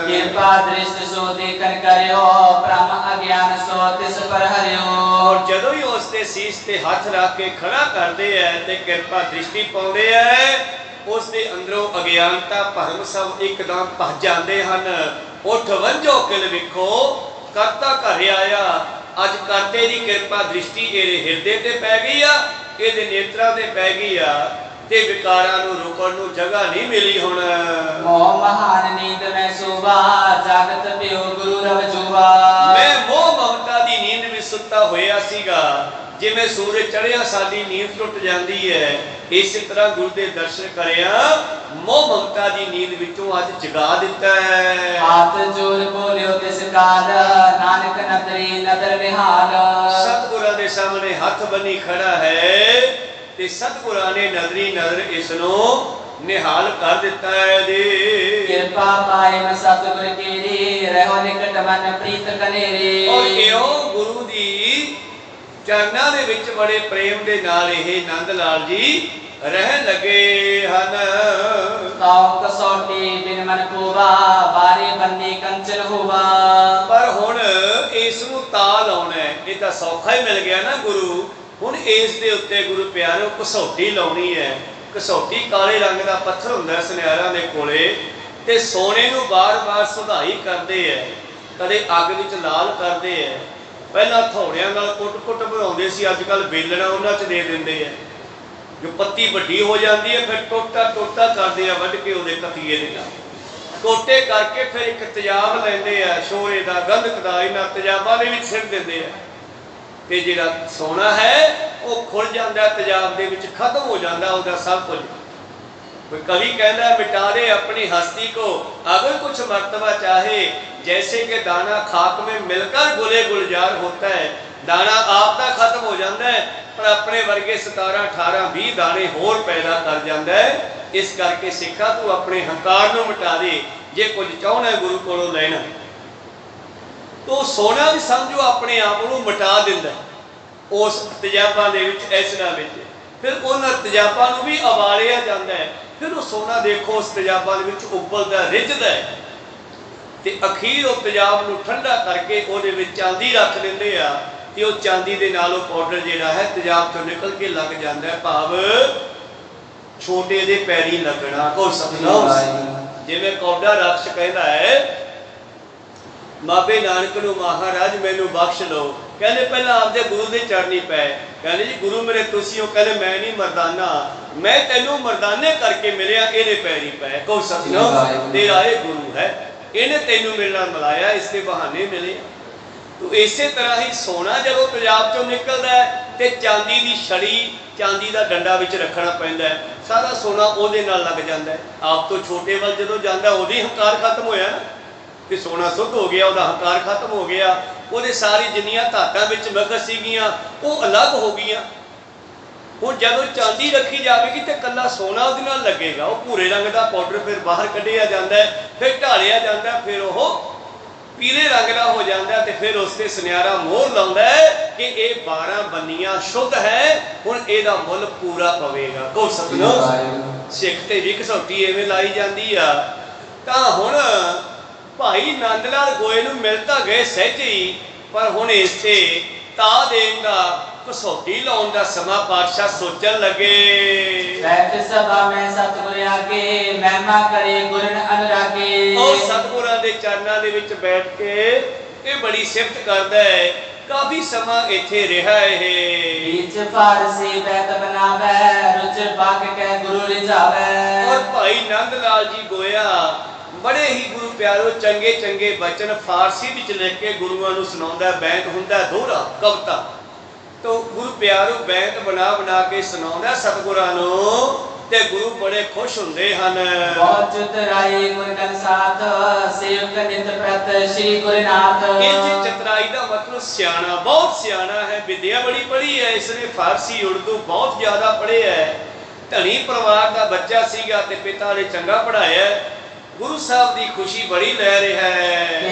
कृपा दृष्टि सो देखन करियो, ब्रह्म अज्ञान सो तिस पर हरियो। और जदों ही उसते सीस ते हाथ रख के खड़ा करदे आ ते कृपा दृष्टि पाउंदे आ, उस दे अंदरों अज्ञानता भरम सब एकदम भज जाते हैं। उठ वंजो किल विखो, करता घर आया। अज करते की कृपा दृष्टि ये हिरदे ते पै गई आ, ये नेत्रा ते पै गई आ, ते विकारां नूं रोकण नूं जगह नहीं मिली। हुण मोह महान नींद में सोवा, जागत पियो गुरु रव जुवा। मैं मोह ममता दी नींद में सुता होया सीगा, जिवें सूरज चढ़िया साडी नींद टुट जाती है, इस तरह गुरु के दर्शन करिया मोह ममता की नींद विचों अज जगा दिता है। हाथ जोड़ बोलियो तिस काल, नानक नदरी नदर निहाल। सतगुरां दे सामने हाथ बनी खड़ा है ਤੇ ਸਤਿਗੁਰਾਂ ਨੇ ਨਜ਼ਰੀ ਨਜ਼ਰ ਇਸ ਨੂੰ ਨਿਹਾਲ ਕਰ ਦਿੱਤਾ ਹੈ ਜੀ। ਕਿਰਪਾ ਪਾਏ ਮੈਂ ਸਤਿਗੁਰ ਕੀਰੀ ਰਹੋ ਨਿਕਟ ਮਨ ਪ੍ਰੀਤ ਕਨੇਰੇ। ਔਰ ਇਹੋ ਗੁਰੂ ਦੀ ਚਰਨਾਂ ਦੇ ਵਿੱਚ ਬੜੇ ਪ੍ਰੇਮ ਦੇ ਨਾਲ ਇਹ ਨੰਦ ਲਾਲ ਜੀ ਰਹਿਣ ਲੱਗੇ ਹਨ। ਤਾਉ ਕਸੌਟੀ ਬਿਨ ਮਨ ਕੋਵਾ ਬਾਰੇ ਬੰਦੀ ਕੰਚਨ ਹੋਵਾ। ਪਰ ਹੁਣ ਇਸ ਨੂੰ ਤਾਲ ਆਉਣਾ ਹੈ, ਇਹ ਤਾਂ ਸੌਖਾ ਹੀ ਮਿਲ ਗਿਆ ਨਾ ਗੁਰੂ। ਹੁਣ ਇਸ ਦੇ ਉੱਤੇ ਗੁਰੂ ਪਿਆਰੋ ਕਸੌਟੀ ਲਾਉਣੀ ਹੈ। ਕਸੌਟੀ ਕਾਲੇ ਰੰਗ ਦਾ ਪੱਥਰ ਹੁੰਦਾ ਸੁਨਿਆਰਾਂ ਦੇ ਕੋਲੇ, ਤੇ ਸੋਨੇ ਨੂੰ ਬਾਰ-ਬਾਰ ਸੁਧਾਈ ਕਰਦੇ ਹੈ, ਕਦੇ ਅੱਗ ਵਿੱਚ ਲਾਲ ਕਰਦੇ ਹੈ। ਪਹਿਲਾਂ ਹਥੌੜਿਆਂ ਨਾਲ ਕੁੱਟ-ਕੁੱਟ ਬਣਾਉਂਦੇ ਸੀ, ਅੱਜ ਕੱਲ੍ਹ ਵੇਲਣਾ ਉਹਨਾਂ 'ਚ ਦੇ ਦਿੰਦੇ ਹੈ। ਜੋ ਪੱਤੀ ਵੱਡੀ ਹੋ ਜਾਂਦੀ ਹੈ ਫਿਰ ਟੋਟਾ ਕਰਦੇ ਆ ਵੱਢ ਕੇ ਉਹਦੇ ਕਤੀਏ ਦੇ ਨਾਲ ਟੋਟੇ ਕਰਕੇ ਫਿਰ ਇੱਕ ਤੇਜ਼ਾਬ ਲੈਂਦੇ ਆ ਸ਼ੋਰੇ ਦਾ ਗੰਧਕ ਦਾ, ਇਹਨਾਂ ਤੇਜ਼ਾਬਾਂ ਦੇ ਵਿੱਚ ਸਿੱਟ ਦਿੰਦੇ ਆ ਤੇ ਜਿਹੜਾ ਸੋਨਾ ਹੈ ਉਹ ਖੁੱਲ ਜਾਂਦਾ ਤੇਜ਼ਾਬ ਦੇ ਵਿੱਚ, ਖਤਮ ਹੋ ਜਾਂਦਾ ਉਹਦਾ ਸਭ ਕੁਝ। कोई कवि कहता है मिटा दे अपनी हस्ती को अगर कुछ मर्तबा चाहे, जैसे कि दाना खाक में मिलकर गुले गुलजार होता है। दाना आप दा खत्म हो जाता है पर अपने वर्गे 17 18 20 दाने होर पैदा कर जाता है। इस करके सिखा तू अपने हंकार नूं मिटा दे, जे कुछ चाहना है गुरु कोलों लेना तो सोना भी समझो अपने आप नूं मिटा दिंदा उस तजाबां दे विच ऐसना विच। फिर उन्हां तजाबां नूं भी अवालिया जाता है। फिर वो सोना देखो उस तजाबां दे विच उबलदा रिझदा है ते अखीर उस तजाब नूं ठंडा करके उहदे विच चांदी रख दिंदे आ ते उह चांदी दे नाल उह पाउडर जिहड़ा है तजाब चों निकल के लग जांदा है। भाव छोटे दे पैरी लगना को सतनाम जिवें कौडा रक्ष कहंदा है माबे नानक नूं महाराज मैनू बख्श लो। कहने पहला आपदे गुरु दे चरनी पै। कहने जी गुरु मेरे तुसी हो। कहने मैं नहीं मरदाना, मैं तेनू मरदाने करके मिलिया इहदे पैरी पै। कहो सतनाम तेरा ये गुरु है, इहने तेनू मिलना मिलाया, इसके बहाने मिले। तो इसे तरह ही सोना जदों तेजाब चों निकलदा है ते चांदी दी छड़ी चांदी दा डंडा विच रखना पैंदा है, सारा सोना उहदे नाल लग जांदा है। आप तो छोटे वल जदों जांदा उहदी हंकार खत्म होया ना कि सोना शुद्ध हो गया, उहदा हंकार खत्म हो गया, ਉਹਦੇ सारी जिन्नियां धातां विच मगज सीगियां ਉਹ अलग हो गईयां। ਹੁਣ ਜਦੋਂ ਚਾਂਦੀ ਰੱਖੀ ਜਾਵੇਗੀ ਤੇ ਕੱਲਾ ਸੋਨਾ ਉਹਦੇ ਨਾਲ ਲੱਗੇਗਾ। ਉਹ ਭੂਰੇ ਰੰਗ ਦਾ ਪਾਊਡਰ ਫਿਰ ਬਾਹਰ ਕੱਢਿਆ ਜਾਂਦਾ ਹੈ, ਫਿਰ ਢਾਲਿਆ ਜਾਂਦਾ ਹੈ, ਫਿਰ ਉਹ ਪੀਲੇ ਰੰਗ ਦਾ ਹੋ ਜਾਂਦਾ ਤੇ ਫਿਰ ਉਸ ਤੇ ਸੁਨਿਆਰਾ ਮੋਹਰ ਲਾਉਂਦਾ ਹੈ ਕਿ ਇਹ 12 ਬੰਨੀਆਂ ਸ਼ੁੱਧ ਹੈ, ਹੁਣ ਇਹਦਾ ਮੁੱਲ ਪੂਰਾ ਪਵੇਗਾ। ਕੋ ਸਤਿਨਾਮ ਸਿੱਖ ਤੇ ਵੀ ਘਸੌਟੀ ਐਵੇਂ ਲਾਈ ਜਾਂਦੀ ਆ। ਤਾਂ ਹੁਣ ਭਾਈ ਨੰਦ ਲਾਲ ਗੋਏ ਨੂੰ ਮਿਲ ਤਾਂ ਗਏ ਸਹਿਜੇ ਹੀ, ਪਰ ਹੁਣ ਇਸੇ ਤਾ ਦੇਣ ਦਾ ਘਸੌਟੀ ਲਾਉਣ ਦਾ ਸਮਾਂ ਪਾਤਸ਼ਾਹ ਸੋਚਣ ਲੱਗੇ। ਬੈਠ ਸਭਾ ਮੈਂ ਸਤਿਗੁਰ ਆਗੇ ਮਹਿਮਾ ਕਰੇ ਗੁਰਨ ਅਨੁਰਾਗੇ। ਉਹ ਸਤਿਗੁਰਾਂ ਦੇ ਚਰਨਾਂ ਦੇ ਵਿੱਚ ਬੈਠ ਕੇ ਇਹ ਬੜੀ ਸਿਫਤ ਕਰਦਾ ਹੈ। ਕਾਫੀ ਸਮਾਂ ਇੱਥੇ ਰਿਹਾ ਇਹ। ਵਿੱਚ ਫਾਰਸੀ ਬੈਤ ਬਣਾਵੇ ਰੁਚ ਬਾਗ ਕੇ ਗੁਰੂ ਰਿਝਾਵੇ। ਔਰ ਭਾਈ ਨੰਦ ਲਾਲ ਜੀ ਗੋਇਆ बड़े ही गुरु प्यारो चंगे चंगे बचन फारसी विच लिख के गुरुआं नूं सुणाउंदा। बैंत हुंदा दोहरा कविता, तो गुरु प्यारो बैंत बना बना के सुणाउंदा सतगुरां नूं ते गुरु बड़े खुश हुंदे हन। बहुत चतुराई गुर गन साथ सेवक नित प्रत श्री गुरुनाथ। इस चतुराई दा मतलब सियाणा, बहुत सियाणा है, विद्या बड़ी पढ़ी है इसने, फारसी उर्दू बहुत ज्यादा पढ़े है। धनी परिवार का बच्चा सीगा ते पिता ने चंगा पढ़ाया। गुरु साहब की खुशी बड़ी लै रहा है।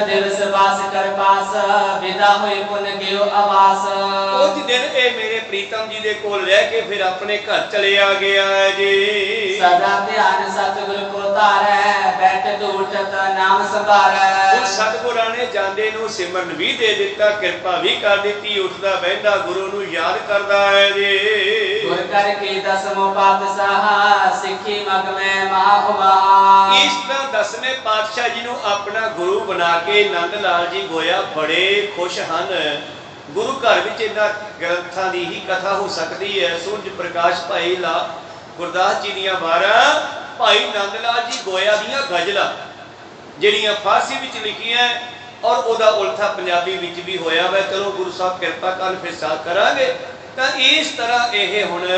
दिवस वास कर पास विदा होए पुन गियो आवास। उस दिन ए मेरे प्रीतम जी दे कोल रह के फिर अपने घर चलिया गया है जी। सदा ध्यान सतगुर को तारै बैठ उठत नाम संभारै। उस सतगुरां ने जांदे नूं सिमरन भी दे दिता, कृपा भी कर दी, उठदा बहिंदा गुरु नूं याद करदा है जी। गुर कर के दसमों पातशाह सिੱਖੀ मग में महाहुआ। इस तरह 10वें पातशाह जी नूं अपना गुरु बना के नंद लाल जी गोया बड़े खुश हन। गुरु घर विच इन्हां ग्रंथां दी ही कथा हो सकती है। सूरज प्रकाश भाई ला गुरदास जी दीयां 12 भाई नंद लाल जी गोया दीयां गजलां जिहड़ियां फारसी विच लिखियां और उहदा उल्था पंजाबी विच भी होया वा। चलो गुरु साहब किरपा करन फिर साथ करांगे। तां इस तरह यह हुण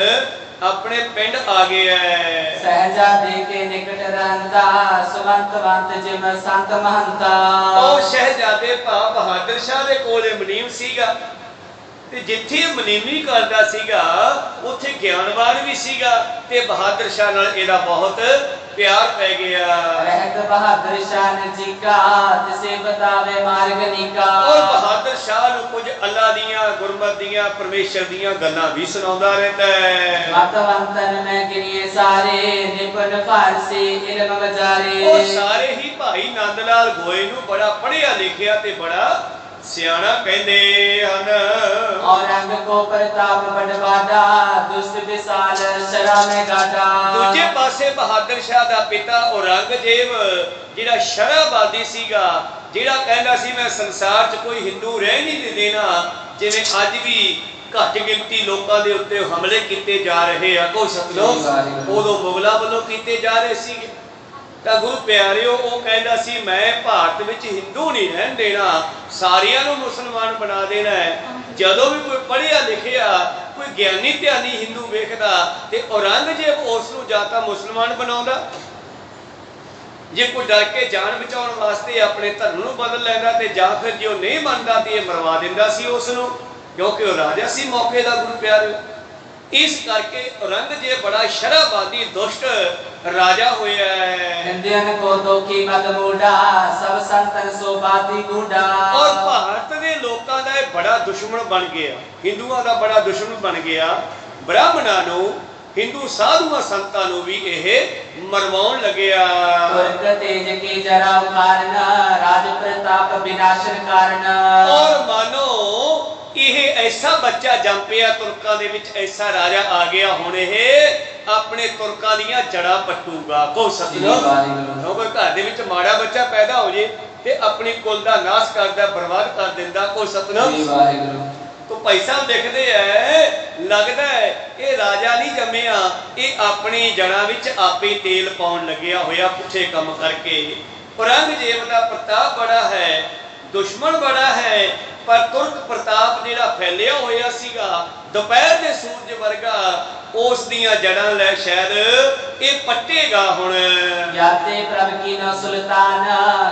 अपने पिंड आ गया है। सहजादे के निकट रहंदा सुमंतवंत जिम संत महंता। और शहजादे भा बहादुर शाह दे कोले मुनीम सीगा ਤੇ ਜਿੱਥੇ ਮਨੀਮੀ ਕਰਦਾ ਸੀਗਾ ਉੱਥੇ ਗਿਆਨਵਾਨ ਵੀ ਸੀਗਾ ਤੇ ਬਹਾਦਰ ਸ਼ਾਹ ਨਾਲ ਇਹਦਾ ਬਹੁਤ प्यार पै गया। रहत बहादुर शाह ने जीका जिसे बतावे मार्ग निका। और बहादुर शाह ਨੂੰ ਕੁਝ ਅੱਲਾ ਦੀਆਂ ਗੁਰਮਤ ਦੀਆਂ ਪਰਮੇਸ਼ਰ ਦੀਆਂ ਗੱਲਾਂ ਵੀ ਸੁਣਾਉਂਦਾ ਰਹਿੰਦਾ ਹੈ। ਮਤਵੰਤਨ ਮੈਂ ਗਿਣੀਏ ਸਾਰੇ ਨਿਪਨ ਫਾਰਸੀ ਇਲਮ ਵਜਾਰੇ। ਉਹ ਸਾਰੇ ਹੀ ਭਾਈ ਨੰਦ ਲਾਲ ਗੋਏ ਨੂੰ ਬੜਾ ਪੜ੍ਹਿਆ ਲਿਖਿਆ ਤੇ ਬੜਾ ਸਿਆਣਾ ਕਹਿੰਦੇ ਹਨ। ਔਰੰਗ ਕੋ ਪ੍ਰਤਾਪ ਬੜਵਾਡਾ ਦੁਸ਼ਟ ਵਿਸਾਲ ਸ਼ਰਾ ਮੈਂ ਗਾਡਾ। ਦੂਜੇ ਪਾਸੇ ਬਹਾਦਰ ਸ਼ਾਹ ਦਾ ਪਿਤਾ ਔਰੰਗਜ਼ੇਬ ਜਿਹੜਾ ਸ਼ਰਾਬਾਦੀ ਸੀਗਾ, ਜਿਹੜਾ ਕਹਿੰਦਾ ਸੀ ਮੈਂ ਸੰਸਾਰ 'ਚ ਕੋਈ ਹਿੰਦੂ ਰਹਿ ਨਹੀਂ ਦੇਣਾ, ਜਿਵੇਂ ਅੱਜ ਵੀ ਘੱਟ ਗਿਣਤੀ ਲੋਕਾਂ ਦੇ ਉੱਤੇ ਹਮਲੇ ਕੀਤੇ ਜਾ ਰਹੇ ਆ ਕੋਈ ਸਤਿਗੁਰੂ ਉਦੋਂ ਮੁਗਲਾਂ ਵੱਲੋਂ ਕੀਤੇ ਜਾ ਰਹੇ ਸੀਗੇ। ਤਾਂ ਗੁਰੂ ਪਿਆਰਿਓ ਉਹ ਕਹਿੰਦਾ ਸੀ ਮੈਂ ਭਾਰਤ ਵਿੱਚ ਹਿੰਦੂ ਨਹੀਂ ਰਹਿਣ ਦੇਣਾ, ਸਾਰਿਆਂ ਨੂੰ ਮੁਸਲਮਾਨ ਬਣਾ ਦੇਣਾ ਹੈ। ਜਦੋਂ ਵੀ ਕੋਈ ਪੜ੍ਹਿਆ ਲਿਖਿਆ ਕੋਈ ਗਿਆਨੀ ਧਿਆਨੀ ਹਿੰਦੂ ਵੇਖਦਾ ਤੇ ਔਰੰਗਜ਼ੇਬ ਉਸ ਨੂੰ ਜਾਂ ਤਾਂ ਮੁਸਲਮਾਨ ਬਣਾਉਂਦਾ, ਜੇ ਕੋਈ ਡਰ ਕੇ ਜਾਨ ਬਚਾਉਣ ਵਾਸਤੇ ਆਪਣੇ ਧਰਮ ਨੂੰ ਬਦਲ ਲੈਂਦਾ, ਤੇ ਜਾਂ ਫਿਰ ਜੇ ਉਹ ਨਹੀਂ ਮੰਨਦਾ ਤੇ ਇਹ ਮਰਵਾ ਦਿੰਦਾ ਸੀ ਉਸ ਨੂੰ, ਕਿਉਂਕਿ ਉਹ ਰਾਜਾ ਸੀ ਮੌਕੇ ਦਾ ਗੁਰੂ ਪਿਆਰਿਓ। ਇਸ ਕਰਕੇ ਔਰੰਗਜ਼ੇਬ ਬੜਾ ਸ਼ਰਾਬਾਦੀ ਦੁਸ਼ਟ ਰਾਜਾ ਹੋਇਆ ਹੈ। ਹਿੰਦਿਆਂ ਕੋ ਦੋਖੀ ਮਤ ਮੋੜਾ ਸਭ ਸੰਤਨ ਸੋ ਬਾਤੀ ਗੂੜਾ। ਔਰ ਭਾਰਤ ਦੇ ਲੋਕਾਂ ਦਾ ਇਹ ਬੜਾ ਦੁਸ਼ਮਣ ਬਣ ਗਿਆ, ਹਿੰਦੂਆਂ ਦਾ ਬੜਾ ਦੁਸ਼ਮਣ ਬਣ ਗਿਆ। ਬ੍ਰਾਹਮਣਾਂ ਨੂੰ ਹਿੰਦੂ ਸਾਧੂਆਂ ਸੰਤਾਂ ਨੂੰ ਵੀ ਇਹ ਮਰਵਾਉਣ ਲੱਗਿਆ। ਤੁਰਕ ਤੇਜ ਕੀ ਜਰਾ ਕਾਰਨ ਰਾਜ ਪ੍ਰਤਾਪ ਵਿਨਾਸ਼ਨ ਕਾਰਨ। ਔਰ ਮਾਨੋ ਇਹ ਐਸਾ ਬੱਚਾ ਜੰਮ ਪਿਆ ਤੁਰਕਾਂ ਦੇ ਵਿੱਚ, ਐਸਾ ਰਾਜਾ ਆ ਗਿਆ ਹੁਣ ਇਹ ਆਪਣੇ ਤੁਰਕਾਂ ਦੀਆਂ ਜੜ੍ਹਾਂ ਪੱਟੂਗਾ। ਕੋ ਸਤਿਗੁਰੂ ਕਿਉਂਕਿ ਘਰ ਦੇ ਵਿੱਚ ਮਾੜਾ ਬੱਚਾ ਪੈਦਾ ਹੋ ਜੇ ਤੇ ਆਪਣੀ ਕੁਲ ਦਾ ਨਾਸ਼ ਕਰਦਾ, ਬਰਬਾਦ ਕਰ ਦਿੰਦਾ। ਕੋ ਸਤਿਗੁਰੂ ਤੋ ਭਾਈ ਸਾਹਿਬ ਲਿਖਦੇ ਐ ਲੱਗਦਾ ਹੈ ਇਹ ਰਾਜਾ ਨਹੀਂ ਜੰਮਿਆ, ਇਹ ਆਪਣੀ ਜੜ੍ਹਾਂ ਵਿੱਚ ਆਪੇ ਤੇਲ ਪਾਉਣ ਲੱਗਿਆ ਹੋਇਆ ਪੁੱਠੇ ਕੰਮ ਕਰਕੇ। ਔਰੰਗਜ਼ੇਬ ਦਾ ਪ੍ਰਤਾਪ ਬੜਾ ਹੈ, ਦੁਸ਼ਮਣ ਬੜਾ ਹੈ, ਪਰ ਤੁਰਕ ਪ੍ਰਤਾਪ ਜਿਹੜਾ ਫੈਲਿਆ ਹੋਇਆ ਸੀਗਾ ਦੁਪਹਿਰ ਦੇ ਸੂਰਜ ਵਰਗਾ, ਉਸ ਦੀਆਂ ਜੜਾਂ ਲੈ ਸ਼ਾਇਦ ਇਹ ਪੱਟੇਗਾ ਹੁਣ। ਜਾਤੇ ਪ੍ਰਭ ਕੀ ਨਾ ਸੁਲਤਾਨ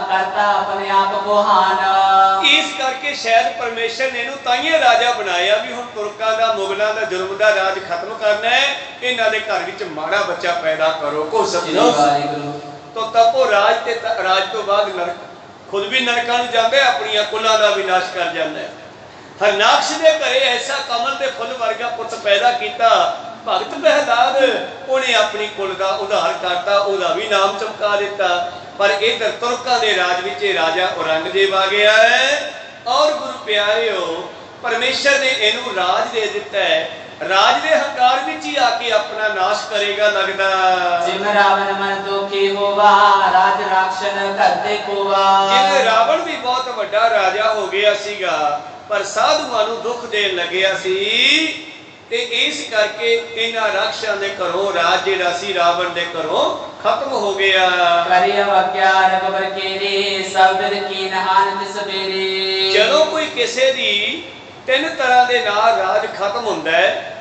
ਕਰਤਾ ਆਪਣੇ ਆਪ ਕੋ ਹਾਨ। ਇਸ ਕਰਕੇ ਸ਼ਾਇਦ ਪਰਮੇਸ਼ਰ ਨੇ ਇਹਨੂੰ ਤਾਈਏ ਰਾਜਾ ਬਣਾਇਆ ਵੀ ਹੁਣ ਤੁਰਕਾਂ ਦਾ ਮੁਗਲਾਂ ਦਾ ਜ਼ੁਲਮ ਦਾ ਰਾਜ ਖਤਮ ਕਰਨਾ ਹੈ, ਇਹਨਾਂ ਦੇ ਘਰ ਵਿੱਚ ਮਾੜਾ ਬੱਚਾ ਪੈਦਾ ਕਰੋ। ਕੋ ਸਤਿਗੁਰੂ ਤੋ ਤਪੋ ਰਾਜ ਤੇ ਰਾਜ ਤੋਂ ਬਾਅਦ ਨਰਕ, ਖੁਦ ਵੀ ਨਰਕਾਂ ਨੂੰ ਜਾਂਦਾ, ਆਪਣੀਆਂ ਕੁਲਾਂ ਦਾ ਵਿਨਾਸ਼ ਕਰ ਜਾਂਦਾ ਹੈ। ਹਰਨਾਕਸ਼ ਦੇ ਘਰੇ ਐਸਾ ਕਮਲ ਦੇ ਫੁੱਲ ਵਰਗਾ ਪੁੱਤ ਪੈਦਾ ਕੀਤਾ ਭਗਤ ਪ੍ਰਹਿਲਾਦ, ਉਹਨੇ ਆਪਣੀ ਕੁਲ ਦਾ ਉਧਾਰ ਕਰਤਾ, ਉਹਦਾ ਵੀ ਨਾਮ ਚਮਕਾ ਦਿੱਤਾ। ਪਰ ਇਧਰ ਤੁਰਕਾਂ ਦੇ ਰਾਜ ਵਿੱਚ ਰਾਜਾ ਔਰੰਗਜ਼ੇਬ ਆ ਗਿਆ ਹੈ। ਔਰ ਗੁਰੂ ਪਿਆਰਿਓ ਪਰਮੇਸ਼ਰ ਨੇ ਇਹਨੂੰ ਰਾਜ ਦੇ ਦਿੱਤਾ ਹੈ, ਰਾਜ ਦੇ ਹੰਕਾਰ ਵਿੱਚ ਹੀ ਆ ਕੇ ਆਪਣਾ ਨਾਸ਼ ਕਰੇਗਾ ਲੱਗਦਾ। ਜਿਵੇਂ ਰਾਵਣ ਮਨ ਦੁਖੀ ਹੋਵਾ ਰਾਜ ਰਾਖਸ਼ਨ ਕਰਦੇ ਕੋਵਾ। ਜਿਵੇਂ ਰਾਵਣ ਵੀ ਬਹੁਤ ਵੱਡਾ ਰਾਜਾ ਹੋ ਗਿਆ ਸੀਗਾ ਪਰ ਸਾਧੂਆਂ ਨੂੰ ਦੁੱਖ ਦੇਣ ਲੱਗਿਆ ਸੀ, ਤੇ ਇਸ ਕਰਕੇ ਇਹਨਾਂ ਰਾਖਸ਼ਾਂ ਦੇ ਘਰੋਂ ਰਾਜ ਜਿਹੜਾ ਸੀ ਰਾਵਣ ਦੇ ਘਰੋਂ ਖਤਮ ਹੋ ਗਿਆ। ਕਰਿਆ ਵਕਿਆ ਰਗਬਰ ਕੇਰੇ ਸਬਦ ਕੀ ਨਹਾਨ ਤਿਸ ਬੇਰੇ। ਜਦੋਂ ਕੋਈ ਕਿਸੇ ਦੀ ਤਿੰਨ ਤਰ੍ਹਾਂ ਦੇ ਨਾਲ ਰਾਜ ਖਤਮ ਹੁੰਦਾ ਹੈ,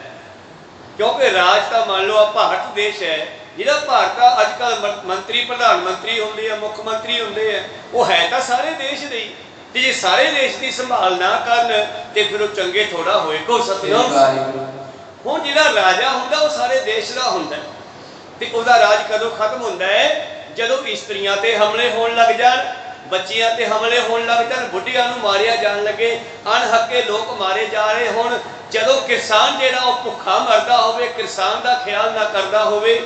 ਕਿਉਂਕਿ ਰਾਜ ਤਾਂ ਮੰਨ ਲਓ ਆ ਭਾਰਤ ਦੇਸ਼ ਹੈ, ਜਿਹੜਾ ਭਾਰਤ ਦਾ ਅੱਜ ਕੱਲ੍ਹ ਮੰਤਰੀ ਪ੍ਰਧਾਨ ਮੰਤਰੀ ਹੁੰਦੇ ਆ, ਮੁੱਖ ਮੰਤਰੀ ਹੁੰਦੇ ਆ, ਉਹ ਹੈ ਤਾਂ ਸਾਰੇ ਦੇਸ਼ ਦੇ, ਤੇ ਜੇ ਸਾਰੇ ਦੇਸ਼ ਦੀ ਸੰਭਾਲ ਨਾ ਕਰਨ ਤੇ ਫਿਰ ਉਹ ਚੰਗੇ ਥੋੜਾ ਹੋਏ। ਕੋ ਸਤਿਗੁਰੂ ਹੁਣ ਜਿਹੜਾ ਰਾਜਾ ਹੁੰਦਾ ਉਹ ਸਾਰੇ ਦੇਸ਼ ਦਾ ਹੁੰਦਾ, ਤੇ ਉਹਦਾ ਰਾਜ ਕਦੋਂ ਖਤਮ ਹੁੰਦਾ ਹੈ? ਜਦੋਂ ਇਸਤਰੀਆਂ ਤੇ ਹਮਲੇ ਹੋਣ ਲੱਗ ਜਾਣ, ਬੱਚਿਆਂ ਤੇ ਹਮਲੇ ਹੋਣ ਲੱਗ ਜਾਣ, ਬੁੱਢਿਆਂ ਨੂੰ ਮਾਰਿਆ ਜਾਣ ਲੱਗੇ, ਅਣਹੱਕੇ ਲੋਕ ਮਾਰੇ ਜਾ ਰਹੇ ਹੋਣ, ਜਦੋਂ ਕਿਸਾਨ ਜਿਹੜਾ ਉਹ ਭੁੱਖਾ ਮਰਦਾ ਹੋਵੇ, ਕਿਸਾਨ ਦਾ ਖਿਆਲ ਨਾ ਕਰਦਾ ਹੋਵੇ,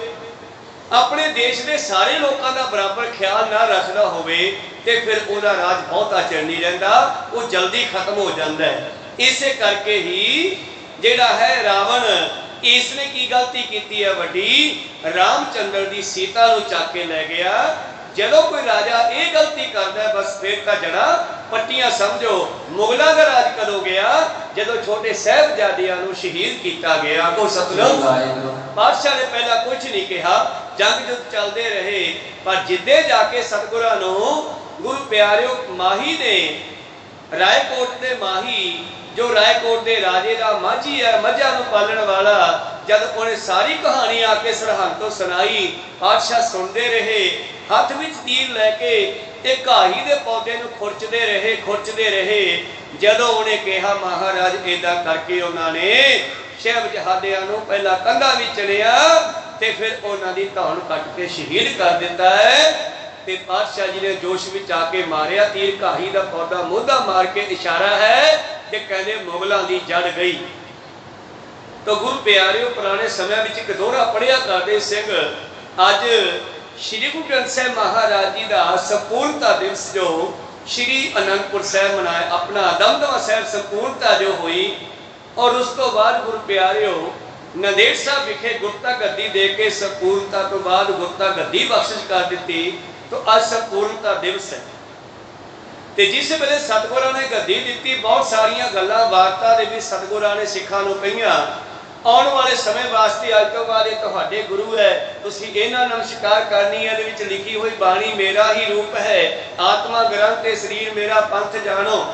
ਆਪਣੇ ਦੇਸ਼ ਦੇ ਸਾਰੇ ਲੋਕਾਂ ਦਾ ਬਰਾਬਰ ਖਿਆਲ ਨਾ ਰੱਖਦਾ ਹੋਵੇ, ਤੇ ਫਿਰ ਉਹਦਾ ਰਾਜ ਬਹੁਤਾ ਚਿਰ ਨਹੀਂ ਰਹਿੰਦਾ, ਉਹ ਜਲਦੀ ਖਤਮ ਹੋ ਜਾਂਦਾ ਹੈ। ਇਸੇ ਕਰਕੇ ਹੀ ਜਿਹੜਾ ਹੈ ਰਾਵਣ, ਇਸ ਨੇ ਕੀ ਗਲਤੀ ਕੀਤੀ ਹੈ ਵੱਡੀ? ਰਾਮਚੰਦਰ ਦੀ ਸੀਤਾ ਨੂੰ ਚੱਕ ਕੇ ਲੈ ਗਿਆ। ਜਦੋਂ ਕੋਈ ਰਾਜਾ ਇਹ ਗਲਤੀ ਕਰਦਾ ਹੈ ਬਸ ਫਿਰ ਤਾਂ ਜੜ੍ਹਾਂ ਪੱਟੀਆਂ ਸਮਝੋ। ਮੁਗਲਾਂ ਦਾ ਰਾਜ ਕਦੋਂ ਗਿਆ? ਜਦੋਂ ਛੋਟੇ ਸਾਹਿਬਜ਼ਾਦਿਆਂ ਨੂੰ ਸ਼ਹੀਦ ਕੀਤਾ ਗਿਆ। ਕੋ ਸਤਿਗੁਰੂ ਬਾਦਸ਼ਾਹ ਨੇ ਪਹਿਲਾਂ ਕੁਝ ਨਹੀਂ ਕਿਹਾ, ਜੰਗ ਜੁੱਧ ਚੱਲਦੇ ਰਹੇ, ਪਰ ਜਿੱਦੇ ਜਾ ਕੇ ਸਤਿਗੁਰਾਂ ਨੂੰ ਗੁਰੂ ਪਿਆਰਿਓ ਮਾਹੀ ਨੇ, ਰਾਏਕੋਟ ਦੇ ਮਾਹੀ ਜੋ ਰਾਏਕੋਟ ਦੇ ਰਾਜੇ ਦਾ ਮਾਝੀ ਹੈ, ਮੱਝਾਂ ਨੂੰ ਪਾਲਣ ਵਾਲਾ, ਜਦ ਉਹਨੇ ਸਾਰੀ ਕਹਾਣੀ ਆ ਕੇ ਸਰਹੰਦ ਤੋਂ ਸੁਣਾਈ, ਬਾਦਸ਼ਾਹ ਸੁਣਦੇ ਰਹੇ, ਹੱਥ ਵਿੱਚ ਤੀਰ ਲੈ ਕੇ ਇਹ ਘਾਹੀ ਦੇ ਪੌਦੇ ਨੂੰ ਖੁਰਚਦੇ ਰਹੇ ਜਦੋਂ ਉਹਨੇ ਕਿਹਾ ਮਹਾਰਾਜ ਇਦਾਂ ਕਰਕੇ ਉਹਨਾਂ ਨੇ ਸਾਹਿਬਜ਼ਾਦਿਆਂ ਨੂੰ ਪਹਿਲਾਂ ਕੰਧਾਂ ਵਿੱਚ ਚੜਿਆ ਤੇ ਫਿਰ ਉਹਨਾਂ ਦੀ ਧੌਣ ਕੱਟ ਕੇ ਸ਼ਹੀਦ ਕਰ ਦਿੱਤਾ ਹੈ। ਤੇ ਪਾਤਸ਼ਾਹ ਜੀ ਨੇ ਜੋਸ਼ ਵਿੱਚ ਆ ਕੇ ਮਾਰਿਆ ਤੀਰ, ਘਾਹੀ ਦਾ ਪੌਦਾ ਮੋਢਾ ਮਾਰ ਕੇ ਇਸ਼ਾਰਾ ਹੈ ਕਿ ਕਹਿੰਦੇ ਮੁਗਲਾਂ ਦੀ ਜੜ ਗਈ। ਤਾਂ ਗੁਰੂ ਪਿਆਰਿਓ, ਪੁਰਾਣੇ ਸਮਿਆਂ ਵਿੱਚ ਇੱਕ ਦੋਹਰਾ ਪੜਿਆ ਕਰਦੇ ਸਿੰਘ, ਅੱਜ ਸ਼੍ਰੀ ਗੁਰੂ ਗ੍ਰੰਥ ਸਾਹਿਬ ਮਹਾਰਾਜ ਜੀ ਦਾ ਸੰਪੂਰਨਤਾ ਦਿਵਸ ਜੋ ਸ਼੍ਰੀ ਅਨੰਦਪੁਰ ਸਾਹਿਬ ਮਨਾਇਆ, ਆਪਣਾ ਦਮਦਮਾ ਸਾਹਿਬ ਸੰਪੂਰਨਤਾ ਜੋ ਹੋਈ, ਔਰ ਉਸ ਤੋਂ ਬਾਅਦ ਗੁਰੂ ਪਿਆਰਿਓ ਨੰਦੇੜ ਸਾਹਿਬ ਵਿਖੇ ਗੁਰਤਾ ਗੱਦੀ ਦੇ ਕੇ ਸੰਪੂਰਨਤਾ ਤੋਂ ਬਾਅਦ ਗੁਰਤਾ ਗੱਦੀ ਬਖਸ਼ਿਸ਼ ਕਰ ਦਿੱਤੀ। तो आज संपूर्णता दिवस है। ਤੇ ਜਿਸ ਵੇਲੇ ਸਤਿਗੁਰਾਂ ਨੇ ਗੱਦੀ ਦਿੱਤੀ, ਬਹੁਤ ਸਾਰੀਆਂ ਗੱਲਾਂ ਵਾਰਤਾ ਦੇ ਵਿੱਚ ਸਤਿਗੁਰਾਂ ਨੇ ਸਿੱਖਾਂ ਨੂੰ ਕਹੀਆਂ। ਆਉਣ ਵਾਲੇ ਸਮੇਂ ਵਾਸਤੇ ਅੱਜ ਤੋਂ ਬਾਅਦ ਇਹ ਤੁਹਾਡੇ ਗੁਰੂ ਹੈ, ਤੁਸੀਂ ਇਹਨਾਂ ਨੂੰ ਨਮਸਕਾਰ ਕਰਨੀ ਹੈ। ਇਹਦੇ ਵਿੱਚ ਲਿਖੀ ਹੋਈ ਬਾਣੀ ਮੇਰਾ ਹੀ ਰੂਪ ਹੈ, ਆਤਮਾ ਗ੍ਰੰਥ ਤੇ ਸਰੀਰ ਮੇਰਾ ਪੰਥ ਜਾਣੋ।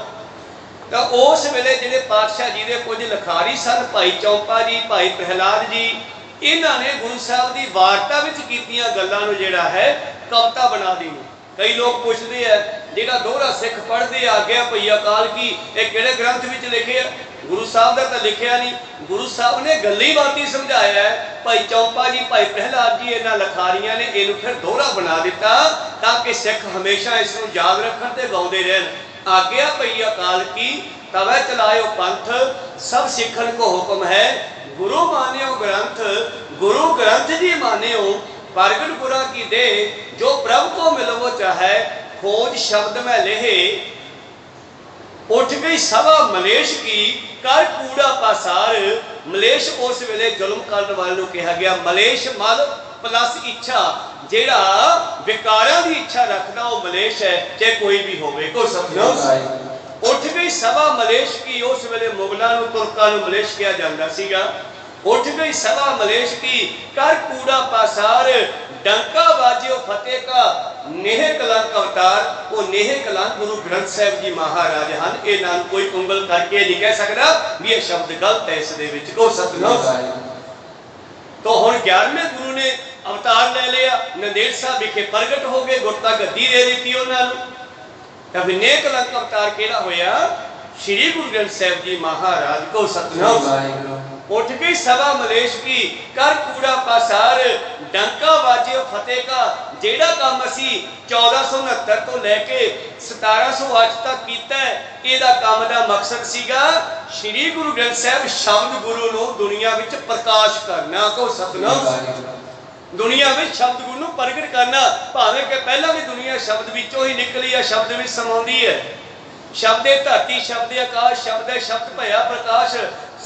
ਤਾਂ ਉਸ ਵੇਲੇ ਜਿਹੜੇ ਪਾਤਸ਼ਾਹ ਜੀ ਦੇ ਕੁਝ ਲਿਖਾਰੀ ਸਨ, ਭਾਈ ਚੌਂਪਾ ਜੀ, ਭਾਈ ਪ੍ਰਹਿਲਾਦ ਜੀ, ਇਹਨਾਂ ਨੇ ਗੁਰੂ ਸਾਹਿਬ ਦੀ ਵਾਰਤਾ ਵਿੱਚ ਕੀਤੀਆਂ ਗੱਲਾਂ ਨੂੰ ਜਿਹੜਾ ਹੈ ਕਵਿਤਾ ਬਣਾ ਦਿੱਤੀ। ਕਈ ਲੋਕ ਪੁੱਛਦੇ ਆ ਜਿਹੜਾ ਦੋਹਰਾ ਸਿੱਖ ਪੜ੍ਹਦੇ ਆ ਗਿਆ ਭਈ ਅਕਾਲ ਕੀ, ਇਹ ਕਿਹੜੇ ਗ੍ਰੰਥ ਵਿੱਚ ਲਿਖਿਆ? ਗੁਰੂ ਸਾਹਿਬ ਦਾ ਤਾਂ ਲਿਖਿਆ ਨਹੀਂ। ਗੁਰੂ ਸਾਹਿਬ ਨੇ ਗੱਲੀ ਬਾਤੀ ਸਮਝਾਇਆ ਹੈ। ਭਾਈ ਚੌਂਪਾ ਜੀ, ਭਾਈ ਪ੍ਰਹਿਲਾਦ ਜੀ, ਇਹਨਾਂ ਲਖਾਰੀਆਂ ਨੇ ਇਹਨੂੰ ਫਿਰ ਦੋਹਰਾ ਬਣਾ ਦਿੱਤਾ ਤਾਂ ਕਿ ਸਿੱਖ ਹਮੇਸ਼ਾ ਇਸ ਨੂੰ ਯਾਦ ਰੱਖਣ ਤੇ ਗਾਉਂਦੇ ਰਹਿਣ। ਆਗਿਆ ਭਈ ਅਕਾਲ ਕੀ ਤਵੈ ਚਲਾਇਓ ਪੰਥ, ਸਭ ਸਿੱਖਣ ਕੋ ਹੁਕਮ ਹੈ। ਗੁਰੂ ਮਾਨਿਓ ਗ੍ਰੰਥ, ਗੁਰੂ ਗ੍ਰੰਥ ਜੀ ਮਾਨਿਓ। प्रगट गुरा की दे जो प्रभु को मिलवो चाहे, खोज शब्द में लेहे। उठ गई सभा मलेश की कर कूड़ा पासार। मलेश उस वेले जुल्म करने वाले नूं कहा गया। मलेश मल प्लस इच्छा, जेड़ा विकारां दी इच्छा रखदा वो मलेश है, चाहे कोई भी होवे। को समझो। उठ गई सभा मलेश की, उस वेले मुगलां नूं तुर्कां नूं मलेश कहा जांदा सीगा। उठ गई सभा मलेश की कर कूड़ा पासार, डंका बाजियो फतेह का नेह कलंक अवतार। वो नेह कलंक गुरु ग्रंथ साहिब जी महाराज हैं। ये नाम कोई उंगल करके नहीं कह सकता भी ये शब्द गलत है। इस दे विच को सतनाम। तो हुण 11वें गुरु ने अवतार ले लिया, नंदेड़ साहब विखे प्रगट हो गए, गुरता गद्दी दे दी उन्होंने। तो फिर नेह कलंक अवतार केड़ा होया? श्री गुरु ग्रंथ साहिब जी महाराज को सतनाम। उठ गई सभा मलेश की कर कूड़ा पासार, डंका बाजियो फतेह का। जेड़ा काम असी 1469 तो लैके 1708 तक कीता है, इहदा काम दा मकसद सीगा श्री गुरु ग्रंथ साहिब शब्द गुरु नूं दुनिया विच प्रकाश करना। को सतनाम। दुनिया में शब्द गुरु नूं प्रगट करना। भावें कि पहला भी दुनिया शब्द विचों ही निकली है, शब्द विच समाउंदी है। शब्द धरती, शब्द आकाश, शब्द शब्द भया प्रकाश,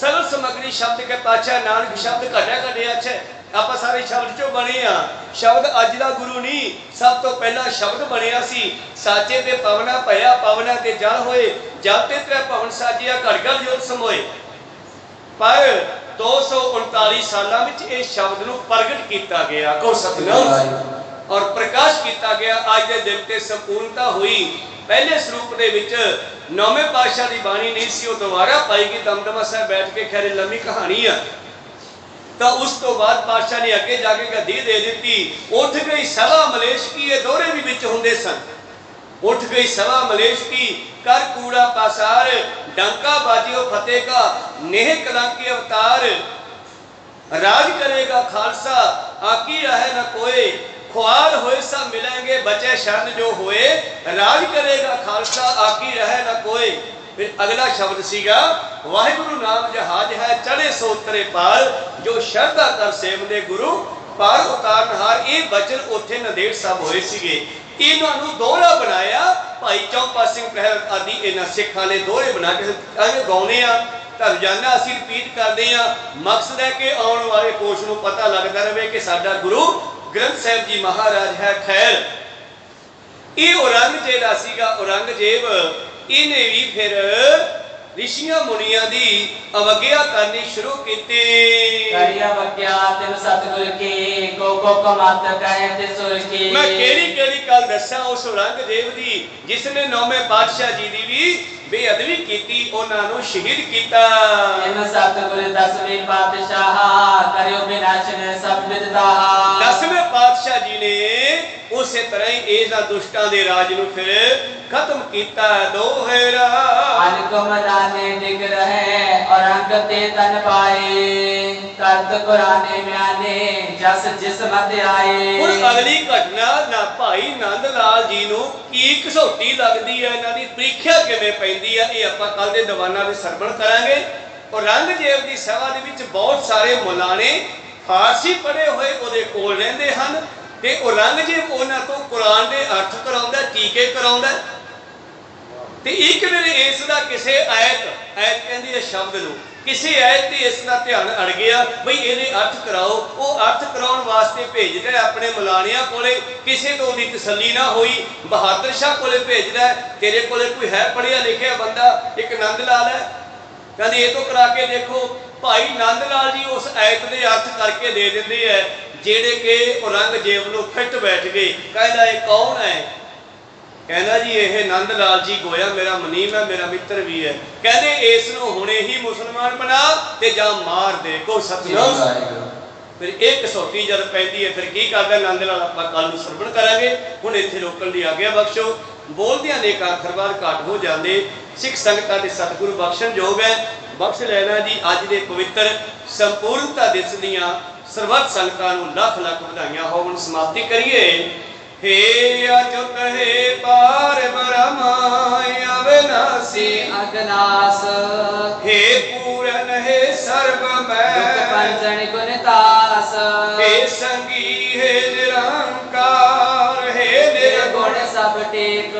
सरल समग्री शब्द के पाछा नानक शब्द घटिया घटिया अच्छे। आप सारे शब्द चो बने हाँ। शब्द अज का गुरु नहीं, सब तो पहला शब्द बनया सी। साचे ते पवना भया, पवना ते जल होए, जल ते त्रै पवन साजिया, घट घट जोत समोए। पर 239 सालों में इस शब्द नूं प्रगट किया गया। को सतनाम। और प्रकाश किया गया। अज के दिन ते संपूर्णता हुई। पहले स्वरूप दे विच 9वें पातशाह की बाणी नहीं सी, दोबारा पाएगी। दमदमा साहब बैठ के खैर लंबी कहानी है। तो उस तो बाद पातशाह ने अगे जाके गद्दी दे दी। उठ गई सभा मलेश की, ये दोहरे भी विच हुंदे सन। उठ गई सभा मलेश की कर कूड़ा पासार, डंका बाजियो फतेह का नेह कलंकी अवतार। राज करेगा खालसा आकी रहे न कोई, ख्वाल होए सब मिलेंगे बचे शरण जो होए। राज करेगा खालसा आकी रहे न कोई। फिर अगला शब्द सीगा वाहिगुरु नाम जहाज है चढ़े सोतरे पार, जो श्रद्धा कर सेवने गुरु पार उतारनहार। ये बचन उत्थे नंदेड़ साहब होए सीगे। इन्हां नूं दोहरा बनाया भाई चौंपा सिंह प्रहलाद आदि इन्हां सिखां ने दोहरे बना के एवें गाउने आ। तो रोजाना असीं रिपीट करते हैं। मकसद है कि आने वाले कोश नूं पता लगता रहे कि साडा गुरु ग्रंथ साहिब जी महाराज है। खैर ये औरंगजेब सीगा, औरंगजेब इन्हें भी फिर ऋषियां मुनियां दी अवज्ञा करनी शुरू की। मैं केड़ी गल दसा उस औरंगजेब दी जिसने 9वें पातशाह जी दी भी बेअदबी की, उन्होंने शहीद किया। 10वें पातशाह करियो विनाशन सब विदता। 10वें पातशाह जी ने ਉਸੇ ਤਰ੍ਹਾਂ ਹੀ ਇਹਨਾਂ ਦੁਸ਼ਟਾਂ ਦੇ ਰਾਜ ਨੂੰ ਫਿਰ ਖਤਮ ਕੀਤਾ ਦੋਹਰਾ। अनक मदाने दिख रहे और अंग ते तन पाए, करत कुराने म्याने जस जिस्मत ਹੁਣ आए। ਅਗਲੀ ਘਟਨਾ ਨਾ ਭਾਈ ਨੰਦ ਲਾਲ ਜੀ ਨੂੰ ਕੀ ਘਸੋਟੀ ਲੱਗਦੀ ਹੈ, ਇਹਨਾਂ ਦੀ ਪ੍ਰੀਖਿਆ ਕਿਵੇਂ ਪੈਂਦੀ ਹੈ, ਇਹ ਆਪਾਂ ਕੱਲ ਦੇ ਦੀਵਾਨਾਂ ਵਿੱਚ ਸਰਵਣ ਕਰਾਂਗੇ। ਔਰੰਗਜ਼ੇਬ ਦੀ ਸਭਾ ਦੇ ਵਿੱਚ ਬਹੁਤ ਸਾਰੇ ਮੌਲਾਨੇ ਫਾਰਸੀ ਪੜ੍ਹੇ ਹੋਏ ਉਹਦੇ ਕੋਲ ਰਹਿੰਦੇ ਹਨ ਤੇ ਔਰੰਗਜ਼ੇਬ ਉਹਨਾਂ ਤੋਂ ਕੁਰਾਨ ਦੇ ਅਰਥ ਕਰਾਉਂਦਾ, ਟੀਕੇ ਕਰਾਉਂਦਾ। ਤੇ ਇੱਕ ਵੇਲੇ ਇਸ ਦਾ ਕਿਸੇ ਆਇਤ ਕਹਿੰਦੀ ਹੈ ਸ਼ਬਦ ਨੂੰ, ਕਿਸੇ ਆਇਤ ਤੇ ਇਸ ਦਾ ਧਿਆਨ ਅੜ ਗਿਆ ਬਈ ਇਹਦੇ ਅਰਥ ਕਰਾਓ। ਉਹ ਅਰਥ ਕਰਾਉਣ ਵਾਸਤੇ ਭੇਜਦਾ ਆਪਣੇ ਮੌਲਾਨਿਆਂ ਕੋਲੇ, ਕਿਸੇ ਤੋਂ ਉਹਦੀ ਤਸੱਲੀ ਨਾ ਹੋਈ, ਬਹਾਦਰ ਸ਼ਾਹ ਕੋਲੇ ਭੇਜਦਾ, ਤੇਰੇ ਕੋਲੇ ਕੋਈ ਹੈ ਪੜ੍ਹਿਆ ਲਿਖਿਆ ਬੰਦਾ? ਇੱਕ ਨੰਦ ਲਾਲ ਹੈ, ਕਹਿੰਦੇ ਇਹ ਤੋਂ ਕਰਾ ਕੇ ਦੇਖੋ। ਭਾਈ ਨੰਦ ਲਾਲ ਜੀ ਉਸ ਆਇਤ ਦੇ ਅਰਥ ਕਰਕੇ ਦੇ ਦਿੰਦੇ ਹੈ ਜਿਹੜੇ ਕਿ ਔਰੰਗਜ਼ੇਬ ਨੂੰ ਫਿੱਟ ਬੈਠ ਗਏ। ਕਹਿੰਦਾ ਇਹ ਕੌਣ ਹੈ? ਕਹਿੰਦਾ ਜੀ ਇਹ ਨੰਦ ਲਾਲ ਜੀ ਗੋਇਆ ਮੇਰਾ ਮੁਨੀਮ ਹੈ, ਮੇਰਾ ਮਿੱਤਰ ਵੀ ਹੈ। ਕਹਿੰਦੇ ਇਸ ਨੂੰ ਹੁਣੇ ਹੀ ਮੁਸਲਮਾਨ ਬਣਾ ਤੇ ਜਾਂ ਮਾਰ ਦੇ। ਕੋ ਸਤਿਨਾਮ। ਫਿਰ ਇਹ ਕਸੌਟੀ ਜਦ ਪੈਂਦੀ ਹੈ ਫਿਰ ਕੀ ਕਰਦਾ ਨੰਦ ਲਾਲ, ਆਪਾਂ ਕੱਲ ਨੂੰ ਸਰਵਣ ਕਰਾਂਗੇ। ਹੁਣ ਇੱਥੇ ਰੋਕਣ ਦੀ ਆਗਿਆ ਬਖਸ਼ੋ। ਬੋਲਦਿਆਂ ਨੇ ਆਖਰਵਾਰ ਘੱਟ ਹੋ ਜਾਂਦੇ। ਸਿੱਖ ਸੰਗਤਾਂ ਦੇ ਸਤਿਗੁਰੂ ਬਖਸ਼ਣ ਯੋਗ ਹੈ, ਬਖਸ਼ ਲੈਣਾ ਜੀ। ਅੱਜ ਦੇ ਪਵਿੱਤਰ ਸੰਪੂਰਨਤਾ ਦਿਵਸ ਦੀਆਂ ਸਰਬੱਤ ਸੰਗਤਾਂ ਨੂੰ ਲੱਖ ਲੱਖ ਵਧਾਈਆਂ ਹੋਵਣ। ਸਮਾਪਤੀ ਕਰੀਏ। हे अच्युत हे पार ब्रह्म अविनाशी अगनास, हे पूरन हे सर्व दुख मैं, पंचन गुण तास, हे संगी हे निरंकार, हे निर्गुण निर्गुण, सब टेक,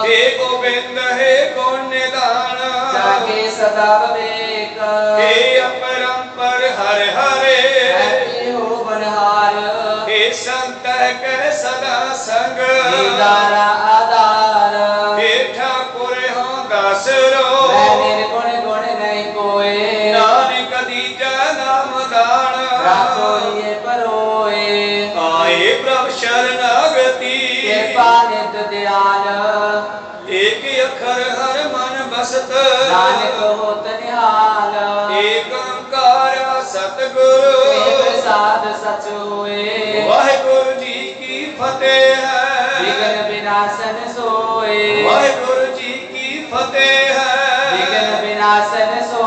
हे गोविंद हे गुण निदान, जागे सदा विवेक, हे अपरंपर हर हरे, ऐति हो बनहार, हे संत के सदा संग, दीदारा आधार, हे ठाकुर हो दासरो, मैं निर्गुण गुण नहीं कोय, नानक दीजा नाम दान, राखो ये परोए, आए प्रभ शरणागति, कृपा नित दयाल, एक अखर हर मन बसत, नानक होत निहाल, एक ओंकार सतगुरु, एक प्रसाद सच होए, वाहिगुरु जी की फतेह विघ्न है, विनाशन सोए, वाहिगुरु जी की फतेह है, विघ्न विनाशन सोए।